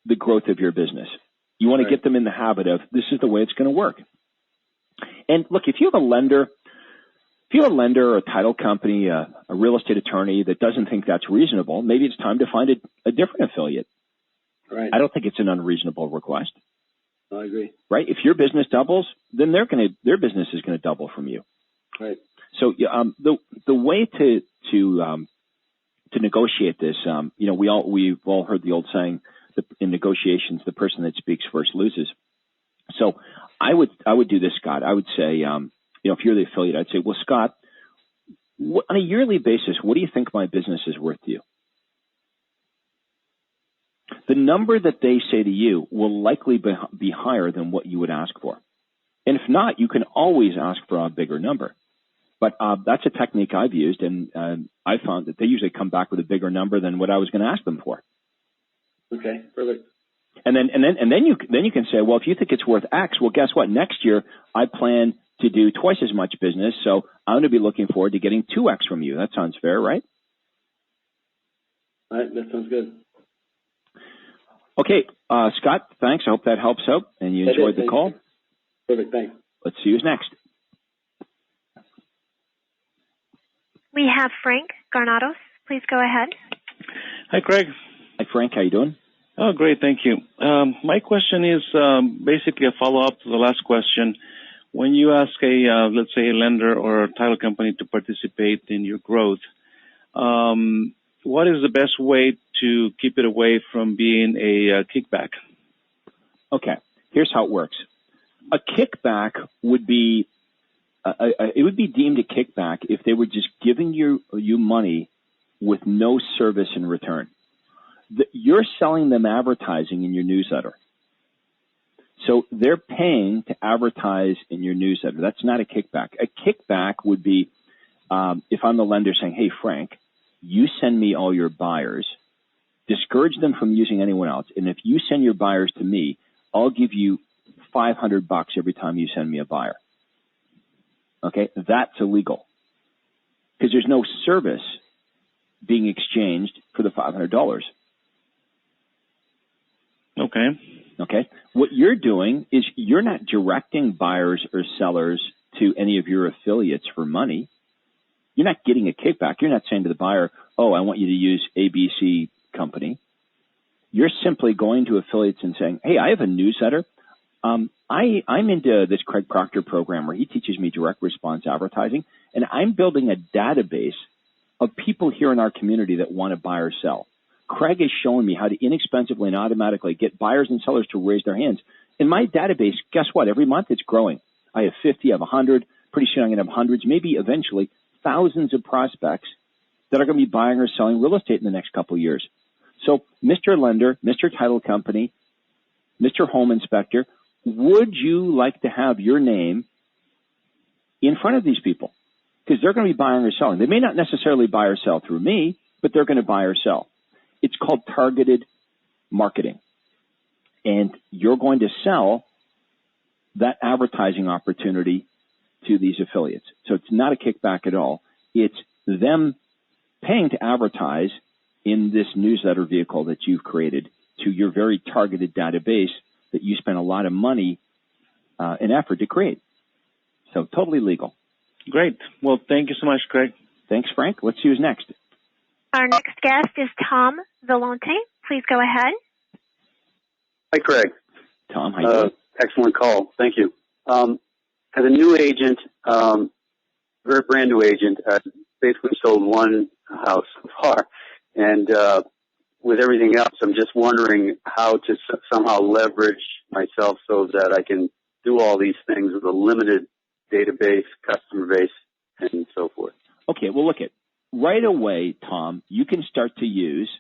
Speaker 3: the growth of your business. You want to get them in the habit of this is the way it's going to work. And look, if you have a lender or a title company, a real estate attorney that doesn't think that's reasonable, maybe it's time to find a different affiliate.
Speaker 5: Right.
Speaker 3: I don't think it's an unreasonable request.
Speaker 5: I agree.
Speaker 3: Right. If your business doubles, then their business is going to double from you.
Speaker 5: Right.
Speaker 3: So the way to negotiate this, we've all heard the old saying that in negotiations, the person that speaks first loses. So I would do this, Scott. I would say, if you're the affiliate, I'd say, well, Scott, on a yearly basis, what do you think my business is worth to you? The number that they say to you will likely be higher than what you would ask for. And if not, you can always ask for a bigger number. But that's a technique I've used, and I found that they usually come back with a bigger number than what I was going to ask them for.
Speaker 5: Okay, perfect.
Speaker 3: And then you can say, well, if you think it's worth X, well, guess what? Next year I plan to do twice as much business, so I'm going to be looking forward to getting 2X from you. That sounds fair, right?
Speaker 5: All right, that sounds good.
Speaker 3: Okay, Scott, thanks. I hope that helps out and you enjoyed the call.
Speaker 5: Perfect, thanks.
Speaker 3: Let's see who's next.
Speaker 2: We have Frank Garnados. Please go ahead.
Speaker 6: Hi, Craig.
Speaker 3: Hi, Frank. How you doing?
Speaker 6: Oh, great. Thank you. My question is basically a follow-up to the last question. When you ask let's say, a lender or a title company to participate in your growth, what is the best way to keep it away from being a kickback?
Speaker 3: Okay. Here's how it works. A kickback would be it would be deemed a kickback if they were just giving you money with no service in return. You're selling them advertising in your newsletter. So they're paying to advertise in your newsletter. That's not a kickback. A kickback would be if I'm the lender saying, hey, Frank, you send me all your buyers, discourage them from using anyone else. And if you send your buyers to me, I'll give you $500 every time you send me a buyer. Okay, that's illegal because there's no service being exchanged for the $500. Okay. What you're doing is you're not directing buyers or sellers to any of your affiliates for money. You're not getting a kickback. You're not saying to the buyer, oh, I want you to use ABC company. You're simply going to affiliates and saying, hey, I have a newsletter. I'm into this Craig Proctor program where he teaches me direct response advertising, and I'm building a database of people here in our community that want to buy or sell. Craig is showing me how to inexpensively and automatically get buyers and sellers to raise their hands. In my database, guess what? Every month it's growing. I have 50, I have 100. Pretty soon I'm going to have hundreds, maybe eventually thousands of prospects that are going to be buying or selling real estate in the next couple of years. So, Mr. Lender, Mr. Title Company, Mr. Home Inspector, would you like to have your name in front of these people? Because they're going to be buying or selling. They may not necessarily buy or sell through me, but they're going to buy or sell. It's called targeted marketing. And you're going to sell that advertising opportunity to these affiliates. So it's not a kickback at all. It's them paying to advertise in this newsletter vehicle that you've created to your very targeted database that you spent a lot of money and effort to create. So totally legal.
Speaker 6: Great. Well, thank you so much, Craig.
Speaker 3: Thanks, Frank. Let's see who's next.
Speaker 2: Our next guest is Tom Vellante. Please go ahead.
Speaker 7: Hi, Craig.
Speaker 3: Tom, how you doing?
Speaker 7: Excellent call. Thank you. As a new agent, very brand new agent, basically sold one house so far. And with everything else, I'm just wondering how to somehow leverage myself so that I can do all these things with a limited database, customer base, and so forth.
Speaker 3: Okay, well, look at right away, Tom, you can start to use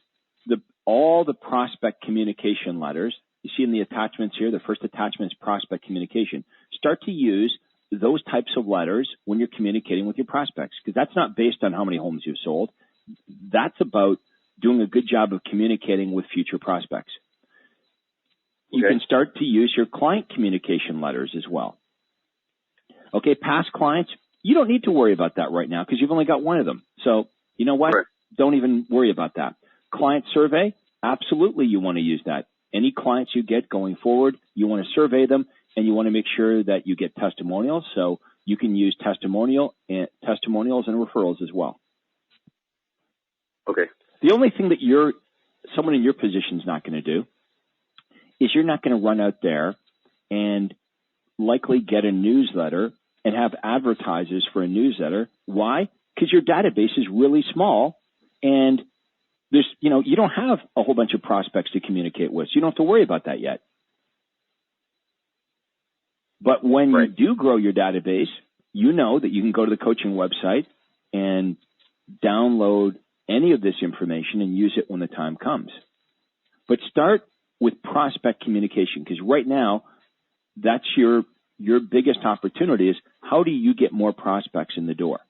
Speaker 3: all the prospect communication letters. You see in the attachments here, the first attachment is prospect communication. Start to use those types of letters when you're communicating with your prospects, because that's not based on how many homes you've sold. That's about doing a good job of communicating with future prospects. You can start to use your client communication letters as well. Okay, past clients, you don't need to worry about that right now because you've only got one of them. So, you know what?
Speaker 7: Right.
Speaker 3: Don't even worry about that. Client survey, absolutely you want to use that. Any clients you get going forward, you want to survey them, and you want to make sure that you get testimonials. So you can use testimonials and referrals as well.
Speaker 7: Okay.
Speaker 3: The only thing that someone in your position is not going to do is you're not going to run out there and likely get a newsletter and have advertisers for a newsletter. Why? Because your database is really small and you don't have a whole bunch of prospects to communicate with. So you don't have to worry about that yet. But when you do grow your database, you know that you can go to the coaching website and download any of this information and use it when the time comes. But start with prospect communication, because right now that's your biggest opportunity is how do you get more prospects in the door?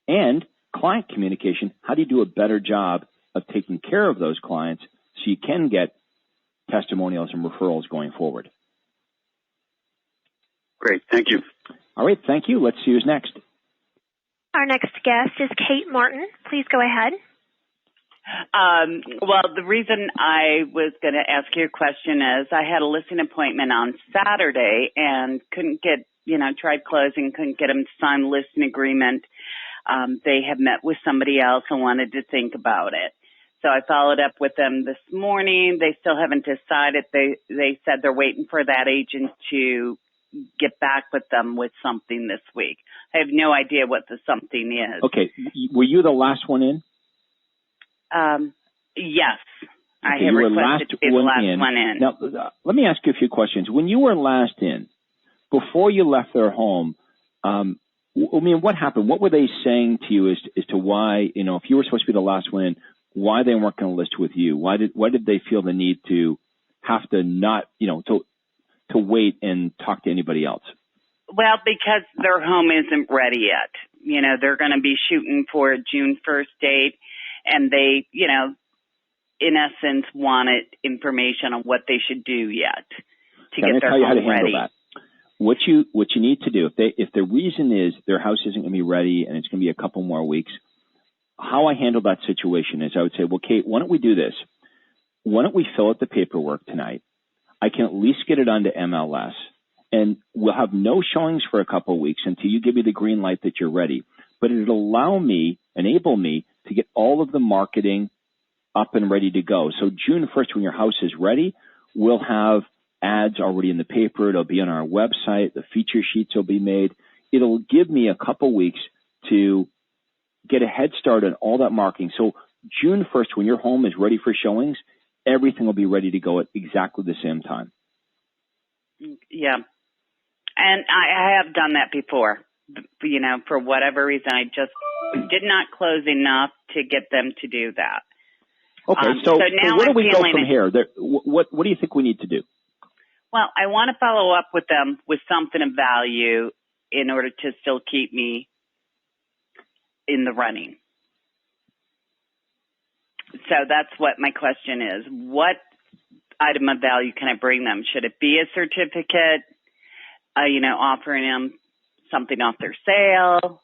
Speaker 3: And client communication, how do you do a better job of taking care of those clients so you can get testimonials and referrals going forward?
Speaker 7: Great. Thank you.
Speaker 3: All right. Thank you. Let's see who's next.
Speaker 2: Our next guest is Kate Martin. Please go ahead.
Speaker 8: Well, the reason I was going to ask you a question is I had a listing appointment on Saturday and couldn't get, tried closing, couldn't get them to sign the listing agreement. They had met with somebody else and wanted to think about it. So I followed up with them this morning. They still haven't decided. They said they're waiting for that agent to get back with them with something this week. I have no idea what the something is.
Speaker 3: Okay. Were you the last one in?
Speaker 8: Yes.
Speaker 3: Okay,
Speaker 8: I have requested to be the last one in.
Speaker 3: Now, let me ask you a few questions. When you were last in, before you left their home, what happened? What were they saying to you as to why, if you were supposed to be the last one in, why they weren't going to list with you? Why did they feel the need to have to not, to wait and talk to anybody else?
Speaker 8: Well, because their home isn't ready yet. They're going to be shooting for a June 1st date, and they, in essence, wanted information on what they should do yet to get their home ready.
Speaker 3: How to handle that. What you need to do, if the reason is their house isn't going to be ready and it's going to be a couple more weeks, how I handle that situation is I would say, well, Kate, why don't we do this? Why don't we fill out the paperwork tonight? I can at least get it onto MLS, and we'll have no showings for a couple of weeks until you give me the green light that you're ready. But it'll enable me to get all of the marketing up and ready to go. So June 1st, when your house is ready, we'll have ads already in the paper. It'll be on our website. The feature sheets will be made. It'll give me a couple weeks to get a head start on all that marketing. So June 1st, when your home is ready for showings, everything will be ready to go at exactly the same time.
Speaker 8: Yeah. And I have done that before. For whatever reason, I just did not close enough to get them to do that.
Speaker 3: Okay, so
Speaker 8: now
Speaker 3: where do we go from here? What do you think we need to do?
Speaker 8: Well, I want to follow up with them with something of value in order to still keep me in the running. So that's what my question is. What item of value can I bring them? Should it be a certificate, offering them something off their sale?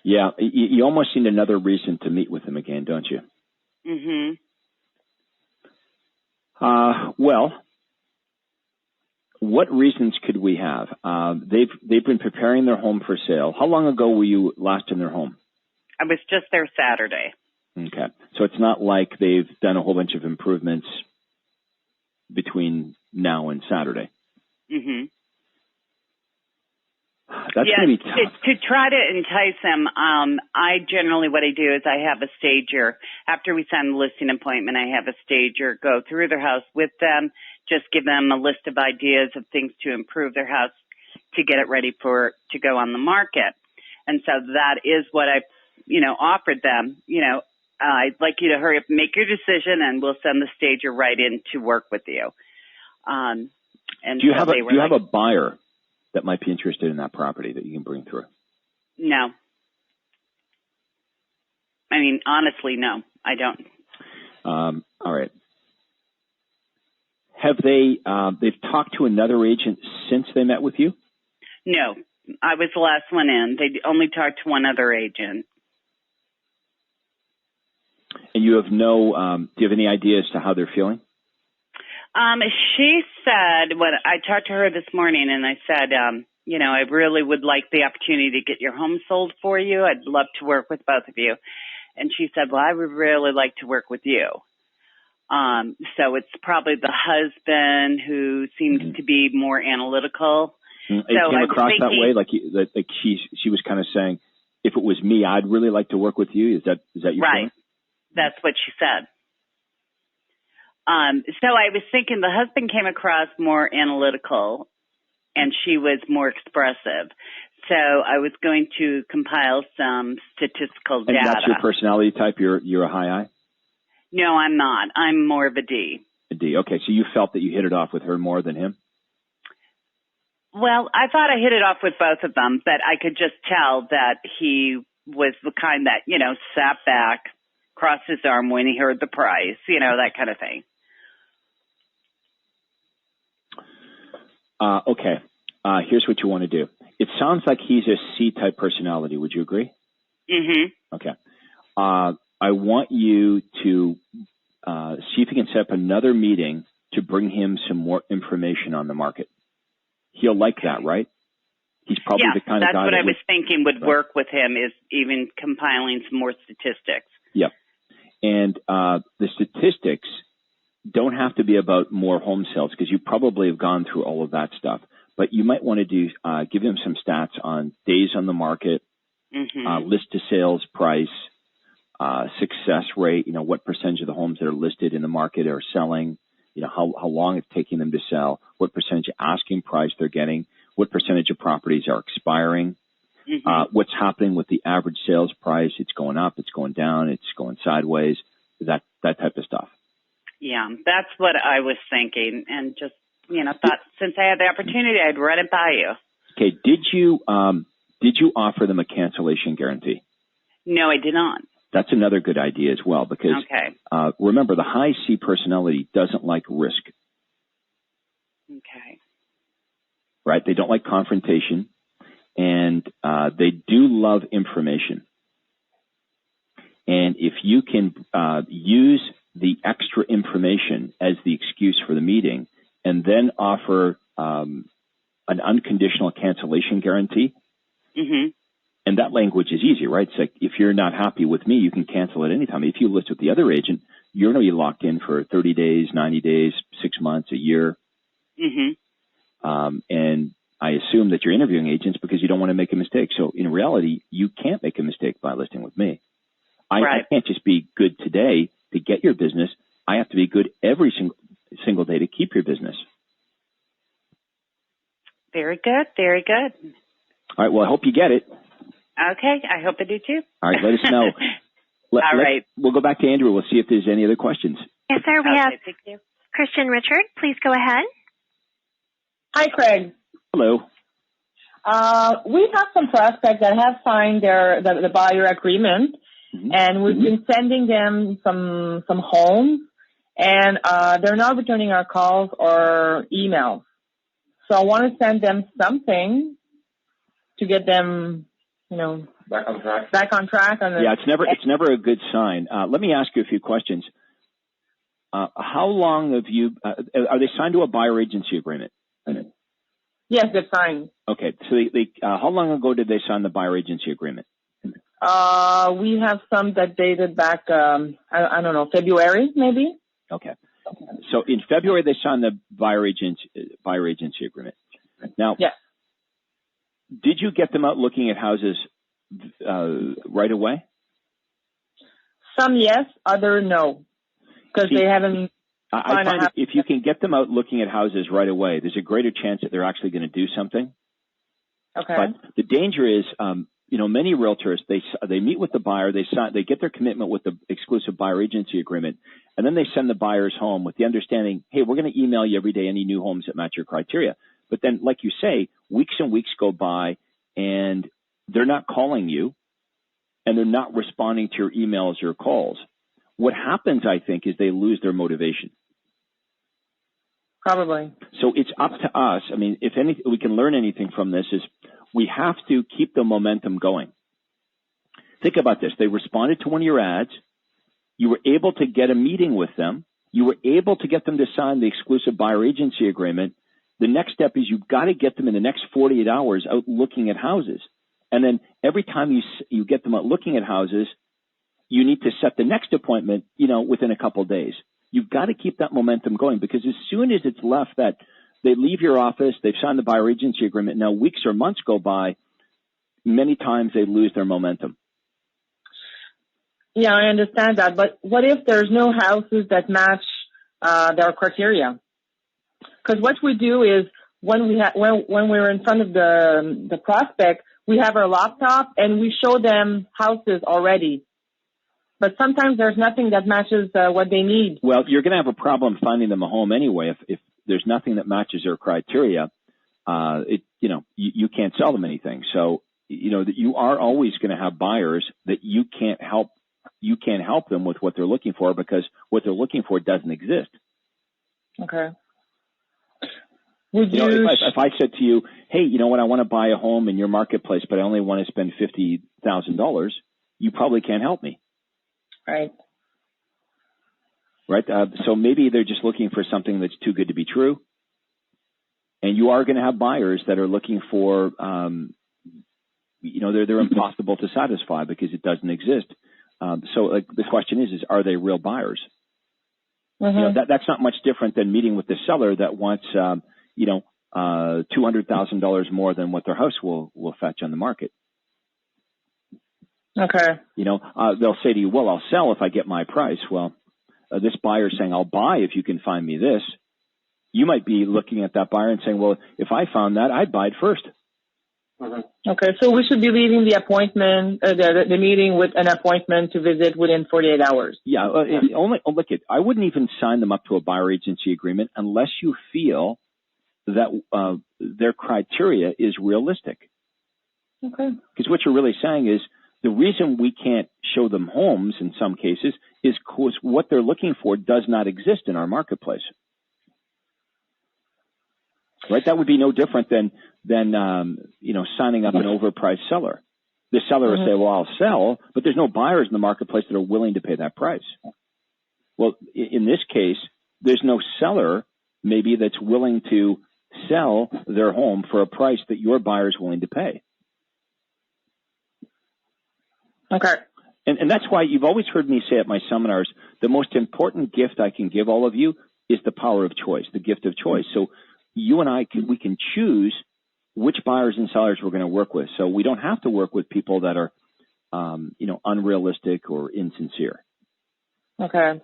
Speaker 3: Yeah, you almost need another reason to meet with them again, don't you?
Speaker 8: Mm-hmm.
Speaker 3: Well, what reasons could we have? They've been preparing their home for sale. How long ago were you last in their home?
Speaker 8: I was just there Saturday.
Speaker 3: Okay. So it's not like they've done a whole bunch of improvements between now and Saturday.
Speaker 8: Mm-hmm.
Speaker 3: That's going to be tough.
Speaker 8: To try to entice them, what I do is I have a stager. After we sign the listing appointment, I have a stager go through their house with them, just give them a list of ideas of things to improve their house to get it ready to go on the market. And so that is what I, offered them. I'd like you to hurry up and make your decision, and we'll send the stager right in to work with you. And
Speaker 3: do you have a buyer that might be interested in that property that you can bring through?
Speaker 8: No. I mean, honestly, no, I don't.
Speaker 3: All right. Have they've talked to another agent since they met with you?
Speaker 8: No, I was the last one in. They only talked to one other agent.
Speaker 3: And you have do you have any idea as to how they're feeling?
Speaker 8: She said, when I talked to her this morning, and I said, I really would like the opportunity to get your home sold for you. I'd love to work with both of you. And she said, well, I would really like to work with you. So it's probably the husband who seems to be more analytical.
Speaker 3: It came across that way, like she was kind of saying, if it was me, I'd really like to work with you. Is that your
Speaker 8: right?
Speaker 3: Feeling?
Speaker 8: That's what she said. So I was thinking the husband came across more analytical, and she was more expressive. So I was going to compile some statistical data.
Speaker 3: And that's your personality type? You're a high I?
Speaker 8: No, I'm not. I'm more of a D.
Speaker 3: A D. Okay, so you felt that you hit it off with her more than him?
Speaker 8: Well, I thought I hit it off with both of them, but I could just tell that he was the kind that, sat back, crossed his arm when he heard the price, that kind of thing.
Speaker 3: Okay. Here's what you want to do. It sounds like he's a C-type personality. Would you agree?
Speaker 8: Mm-hmm.
Speaker 3: Okay. I want you to see if you can set up another meeting to bring him some more information on the market. He'll like that, right? He's probably the kind of guy
Speaker 8: that's what I was thinking would work with him, is even compiling some more statistics.
Speaker 3: Yep. And the statistics don't have to be about more home sales, because you probably have gone through all of that stuff. But you might want to give him some stats on days on the market, list to sales price, success rate, what percentage of the homes that are listed in the market are selling, how long it's taking them to sell, what percentage of asking price they're getting, what percentage of properties are expiring, what's happening with the average sales price. It's going up, it's going down, it's going sideways, that type of stuff.
Speaker 8: Yeah, that's what I was thinking, and just, thought since I had the opportunity, I'd run it by you.
Speaker 3: Okay, did you offer them a cancellation guarantee?
Speaker 8: No, I did not.
Speaker 3: That's another good idea as well, because remember, the high C personality doesn't like risk.
Speaker 8: Okay.
Speaker 3: Right? They don't like confrontation, and they do love information. And if you can use the extra information as the excuse for the meeting, and then offer an unconditional cancellation guarantee, and that language is easy, right? It's like, if you're not happy with me, you can cancel at any time. If you list with the other agent, you're going to be locked in for 30 days, 90 days, 6 months, a year. And I assume that you're interviewing agents because you don't want to make a mistake. So in reality, you can't make a mistake by listing with me. I can't just be good today to get your business. I have to be good every single day to keep your business.
Speaker 8: Very good. Very good.
Speaker 3: All right. Well, I hope you get it.
Speaker 8: Okay. I hope I do too.
Speaker 3: All right. Let us know.
Speaker 8: All right.
Speaker 3: We'll go back to Andrew. We'll see if there's any other questions.
Speaker 2: Yes, sir. We have
Speaker 8: thank you.
Speaker 2: Christian Richard. Please go ahead.
Speaker 9: Hi, Craig.
Speaker 3: Hello.
Speaker 9: We have some prospects that have signed the buyer agreement, and we've been sending them some homes, and they're not returning our calls or emails. So I want to send them something to get them, back on track.
Speaker 3: It's never a good sign. Let me ask you a few questions. How long have you? Are they signed to a buyer agency agreement?
Speaker 9: Yes, they're signed.
Speaker 3: Okay, so how long ago did they sign the buyer agency agreement?
Speaker 9: We have some that dated back, I don't know, February maybe.
Speaker 3: Okay. So in February they signed the buyer agency agreement. Now, did you get them out looking at houses right away?
Speaker 9: Some yes, other no, because they haven't.
Speaker 3: I find if you can get them out looking at houses right away, there's a greater chance that they're actually going to do something.
Speaker 9: Okay.
Speaker 3: But the danger is, many realtors, they meet with the buyer, they get their commitment with the exclusive buyer agency agreement, and then they send the buyers home with the understanding, hey, we're going to email you every day any new homes that match your criteria. But then, like you say, weeks and weeks go by, and they're not calling you, and they're not responding to your emails or calls. What happens, I think, is they lose their motivation.
Speaker 9: Probably.
Speaker 3: So it's up to us. I mean, if we can learn anything from this, is we have to keep the momentum going. Think about this. They responded to one of your ads. You were able to get a meeting with them. You were able to get them to sign the exclusive buyer agency agreement. The next step is you've got to get them in the next 48 hours out looking at houses. And then every time you get them out looking at houses, you need to set the next appointment, within a couple of days. You've got to keep that momentum going, because as soon as it's left that they leave your office, they've signed the buyer agency agreement, now weeks or months go by, many times they lose their momentum.
Speaker 9: Yeah, I understand that. But what if there's no houses that match their criteria? Because what we do is when we're in front of the prospect, we have our laptop and we show them houses already. But sometimes there's nothing that matches what they need.
Speaker 3: Well, you're going to have a problem finding them a home anyway if there's nothing that matches their criteria. you can't sell them anything. So, that you are always going to have buyers that you can't help them with what they're looking for because what they're looking for doesn't exist.
Speaker 9: Okay.
Speaker 3: If I said to you, hey, you know what, I want to buy a home in your marketplace, but I only want to spend $50,000, you probably can't help me.
Speaker 9: Right.
Speaker 3: Right. So maybe they're just looking for something that's too good to be true. And you are going to have buyers that are looking for, they're impossible to satisfy because it doesn't exist. So the question is are they real buyers?
Speaker 9: Mm-hmm.
Speaker 3: That's not much different than meeting with the seller that wants, $200,000 more than what their house will fetch on the market.
Speaker 9: Okay.
Speaker 3: They'll say to you, well, I'll sell if I get my price. Well, this buyer is saying, I'll buy if you can find me this. You might be looking at that buyer and saying, well, if I found that, I'd buy it first.
Speaker 9: Mm-hmm. Okay, so we should be leaving the appointment, the meeting with an appointment to visit within 48 hours.
Speaker 3: Yeah, I wouldn't even sign them up to a buyer agency agreement unless you feel that their criteria is realistic.
Speaker 9: Okay.
Speaker 3: Because what you're really saying is the reason we can't show them homes in some cases is because what they're looking for does not exist in our marketplace. Right? That would be no different than signing up an overpriced seller. The seller will say, well, I'll sell, but there's no buyers in the marketplace that are willing to pay that price. Well, in this case, there's no seller maybe that's willing to sell their home for a price that your buyer is willing to pay.
Speaker 9: Okay.
Speaker 3: And that's why you've always heard me say at my seminars, the most important gift I can give all of you is the power of choice, the gift of choice. So you and I we can choose which buyers and sellers we're going to work with. So we don't have to work with people that are, unrealistic or insincere.
Speaker 9: Okay.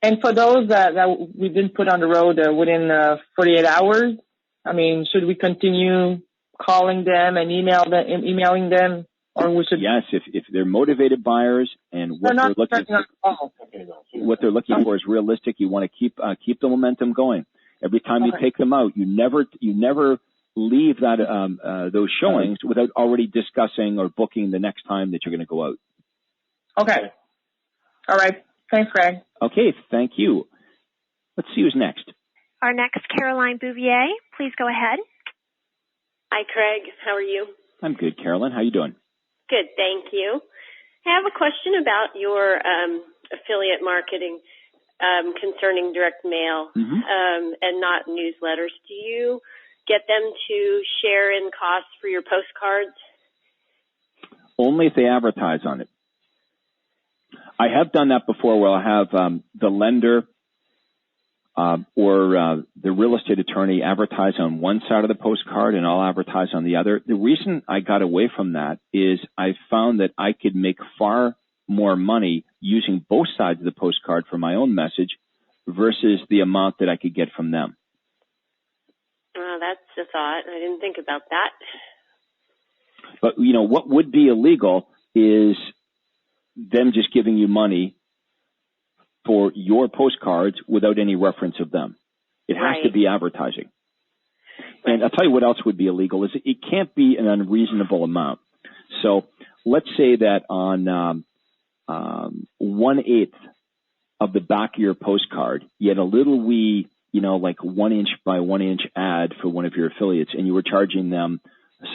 Speaker 9: And for those that we've been put on the road within 48 hours, should we continue calling them and emailing them, or we should?
Speaker 3: Yes, if they're motivated buyers and what they're looking for is realistic, you want to keep the momentum going. Every time you take them out, you never leave those showings without already discussing or booking the next time that you're going to go out.
Speaker 9: Okay. All right. Thanks, Greg.
Speaker 3: Okay, thank you. Let's see who's next.
Speaker 2: Our next, Caroline Bouvier. Please go ahead.
Speaker 10: Hi, Craig. How are you?
Speaker 3: I'm good, Caroline. How you doing?
Speaker 10: Good, thank you. I have a question about your affiliate marketing concerning direct mail and not newsletters. Do you get them to share in costs for your postcards?
Speaker 3: Only if they advertise on it. I have done that before where I'll have the lender or the real estate attorney advertise on one side of the postcard and I'll advertise on the other. The reason I got away from that is I found that I could make far more money using both sides of the postcard for my own message versus the amount that I could get from them.
Speaker 10: Well, that's a thought. I didn't think about that.
Speaker 3: But, what would be illegal is them just giving you money for your postcards without any reference of them. It has to be advertising. Right. And I'll tell you what else would be illegal is it can't be an unreasonable amount. So let's say that on 1/8 of the back of your postcard, you had a little wee, like 1 inch by 1 inch ad for one of your affiliates and you were charging them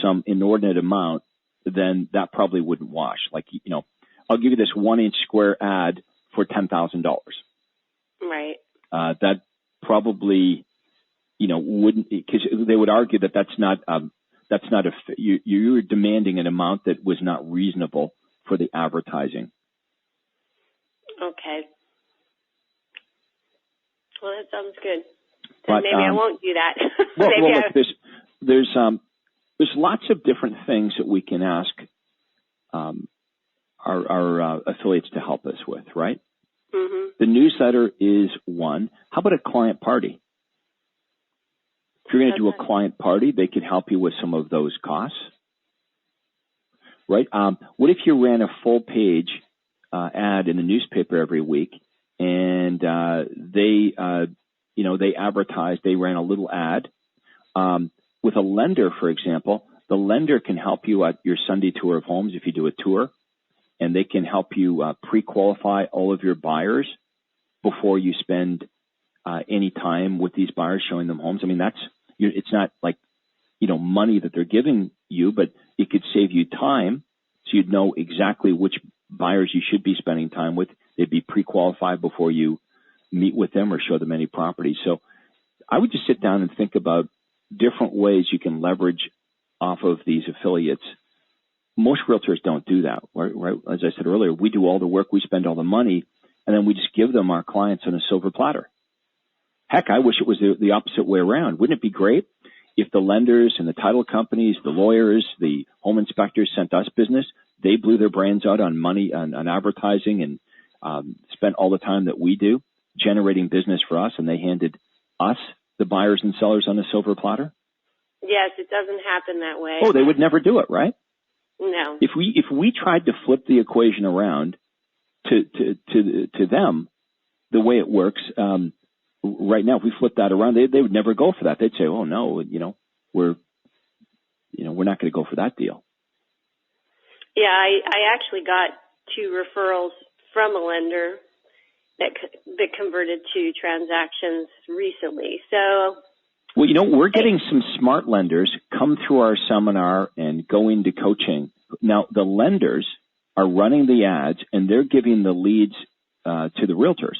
Speaker 3: some inordinate amount, then that probably wouldn't wash. Like, I'll give you this 1 inch square ad for $10,000.
Speaker 10: Right.
Speaker 3: That probably, wouldn't, because they would argue that that's not you're demanding an amount that was not reasonable for the advertising.
Speaker 10: Okay. Well, that sounds good.
Speaker 3: But,
Speaker 10: maybe I won't do that.
Speaker 3: Look, there's lots of different things that we can ask our affiliates to help us with, right?
Speaker 10: Mm-hmm.
Speaker 3: The newsletter is one. How about a client party? If you're going to do a client party, they could help you with some of those costs, right? What if you ran a full page ad in the newspaper every week, and they advertised, they ran a little ad, with a lender, for example, the lender can help you at your Sunday tour of homes if you do a tour, and they can help you pre-qualify all of your buyers before you spend any time with these buyers showing them homes. I mean, it's not like, money that they're giving you, but it could save you time, so you'd know exactly which buyers you should be spending time with. They'd be pre-qualified before you meet with them or show them any property. So I would just sit down and think about different ways you can leverage off of these affiliates. Most realtors don't do that. Right? As I said earlier, we do all the work, we spend all the money, and then we just give them our clients on a silver platter. Heck, I wish it was the opposite way around. Wouldn't it be great if the lenders and the title companies, the lawyers, the home inspectors sent us business? They blew their brains out on money, on advertising, and spent all the time that we do generating business for us, and they handed us, the buyers and sellers, on a silver platter?
Speaker 10: Yes, it doesn't happen that way.
Speaker 3: Oh, they would never do it, right?
Speaker 10: No.
Speaker 3: If we tried to flip the equation around to them, the way it works right now, if we flip that around, they would never go for that. They'd say, "Oh no, we're not going to go for that deal."
Speaker 10: Yeah, I actually got 2 referrals from a lender that converted to transactions recently. So,
Speaker 3: well, we're getting some smart lenders come through our seminar and go into coaching. Now, the lenders are running the ads and they're giving the leads to the realtors.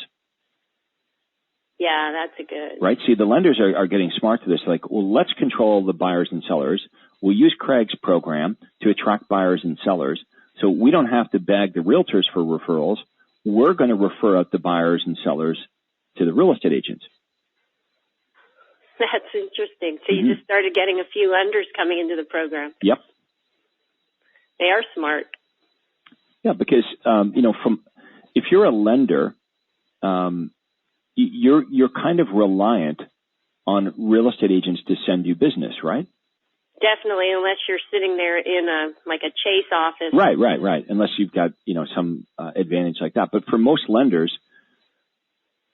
Speaker 10: Yeah, that's a good.
Speaker 3: Right. See, the lenders are getting smart to this. Like, well, let's control the buyers and sellers. We'll use Craig's program to attract buyers and sellers. So we don't have to beg the realtors for referrals. We're going to refer out the buyers and sellers to the real estate agents.
Speaker 10: That's interesting. So you just started getting a few lenders coming into the program.
Speaker 3: Yep.
Speaker 10: They are smart.
Speaker 3: Yeah, because, if you're a lender, you're kind of reliant on real estate agents to send you business, right?
Speaker 10: Definitely, unless you're sitting there in a Chase office.
Speaker 3: Right. Unless you've got, some advantage like that. But for most lenders,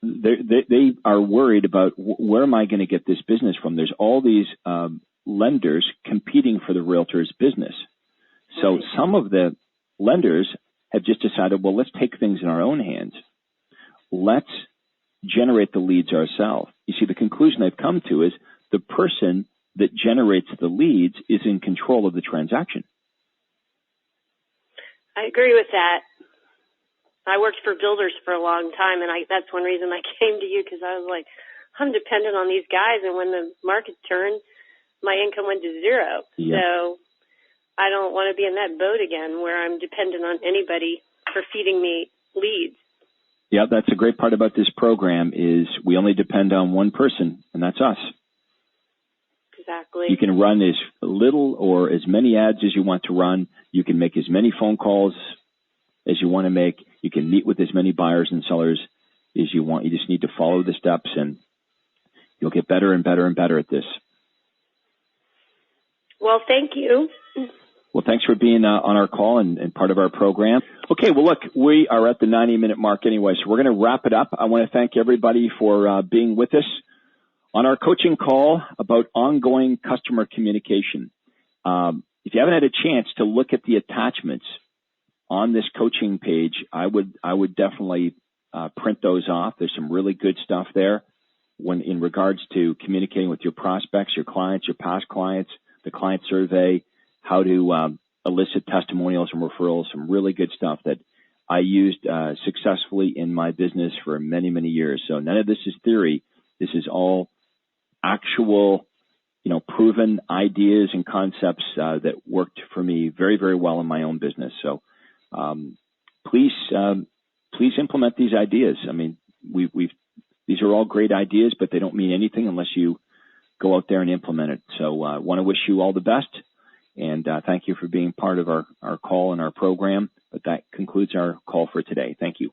Speaker 3: they are worried about where am I going to get this business from? There's all these lenders competing for the realtor's business. So some of the lenders have just decided, well, let's take things in our own hands. Let's generate the leads ourselves. You see, the conclusion they've come to is the person that generates the leads is in control of the transaction.
Speaker 10: I agree with that. I worked for builders for a long time, and that's one reason I came to you, because I was like, I'm dependent on these guys, and when the market turned, my income went to zero.
Speaker 3: Yep.
Speaker 10: So I don't want to be in that boat again where I'm dependent on anybody for feeding me leads.
Speaker 3: Yeah, that's a great part about this program is we only depend on one person, and that's us.
Speaker 10: Exactly.
Speaker 3: You can run as little or as many ads as you want to run. You can make as many phone calls as you want to make. You can meet with as many buyers and sellers as you want. You just need to follow the steps, and you'll get better and better and better at this.
Speaker 10: Well, thank you.
Speaker 3: Well, thanks for being on our call and part of our program. Okay, well, look, we are at the 90-minute mark anyway, so we're going to wrap it up. I want to thank everybody for being with us on our coaching call about ongoing customer communication. If you haven't had a chance to look at the attachments on this coaching page, I would definitely print those off. There's some really good stuff there when in regards to communicating with your prospects, your clients, your past clients, the client survey, how to elicit testimonials and referrals, some really good stuff that I used successfully in my business for many, many years. So none of this is theory. This is all actual, proven ideas and concepts that worked for me very, very well in my own business. So please implement these ideas. I mean, these are all great ideas, but they don't mean anything unless you go out there and implement it. So I want to wish you all the best. And thank you for being part of our call and our program. But that concludes our call for today. Thank you.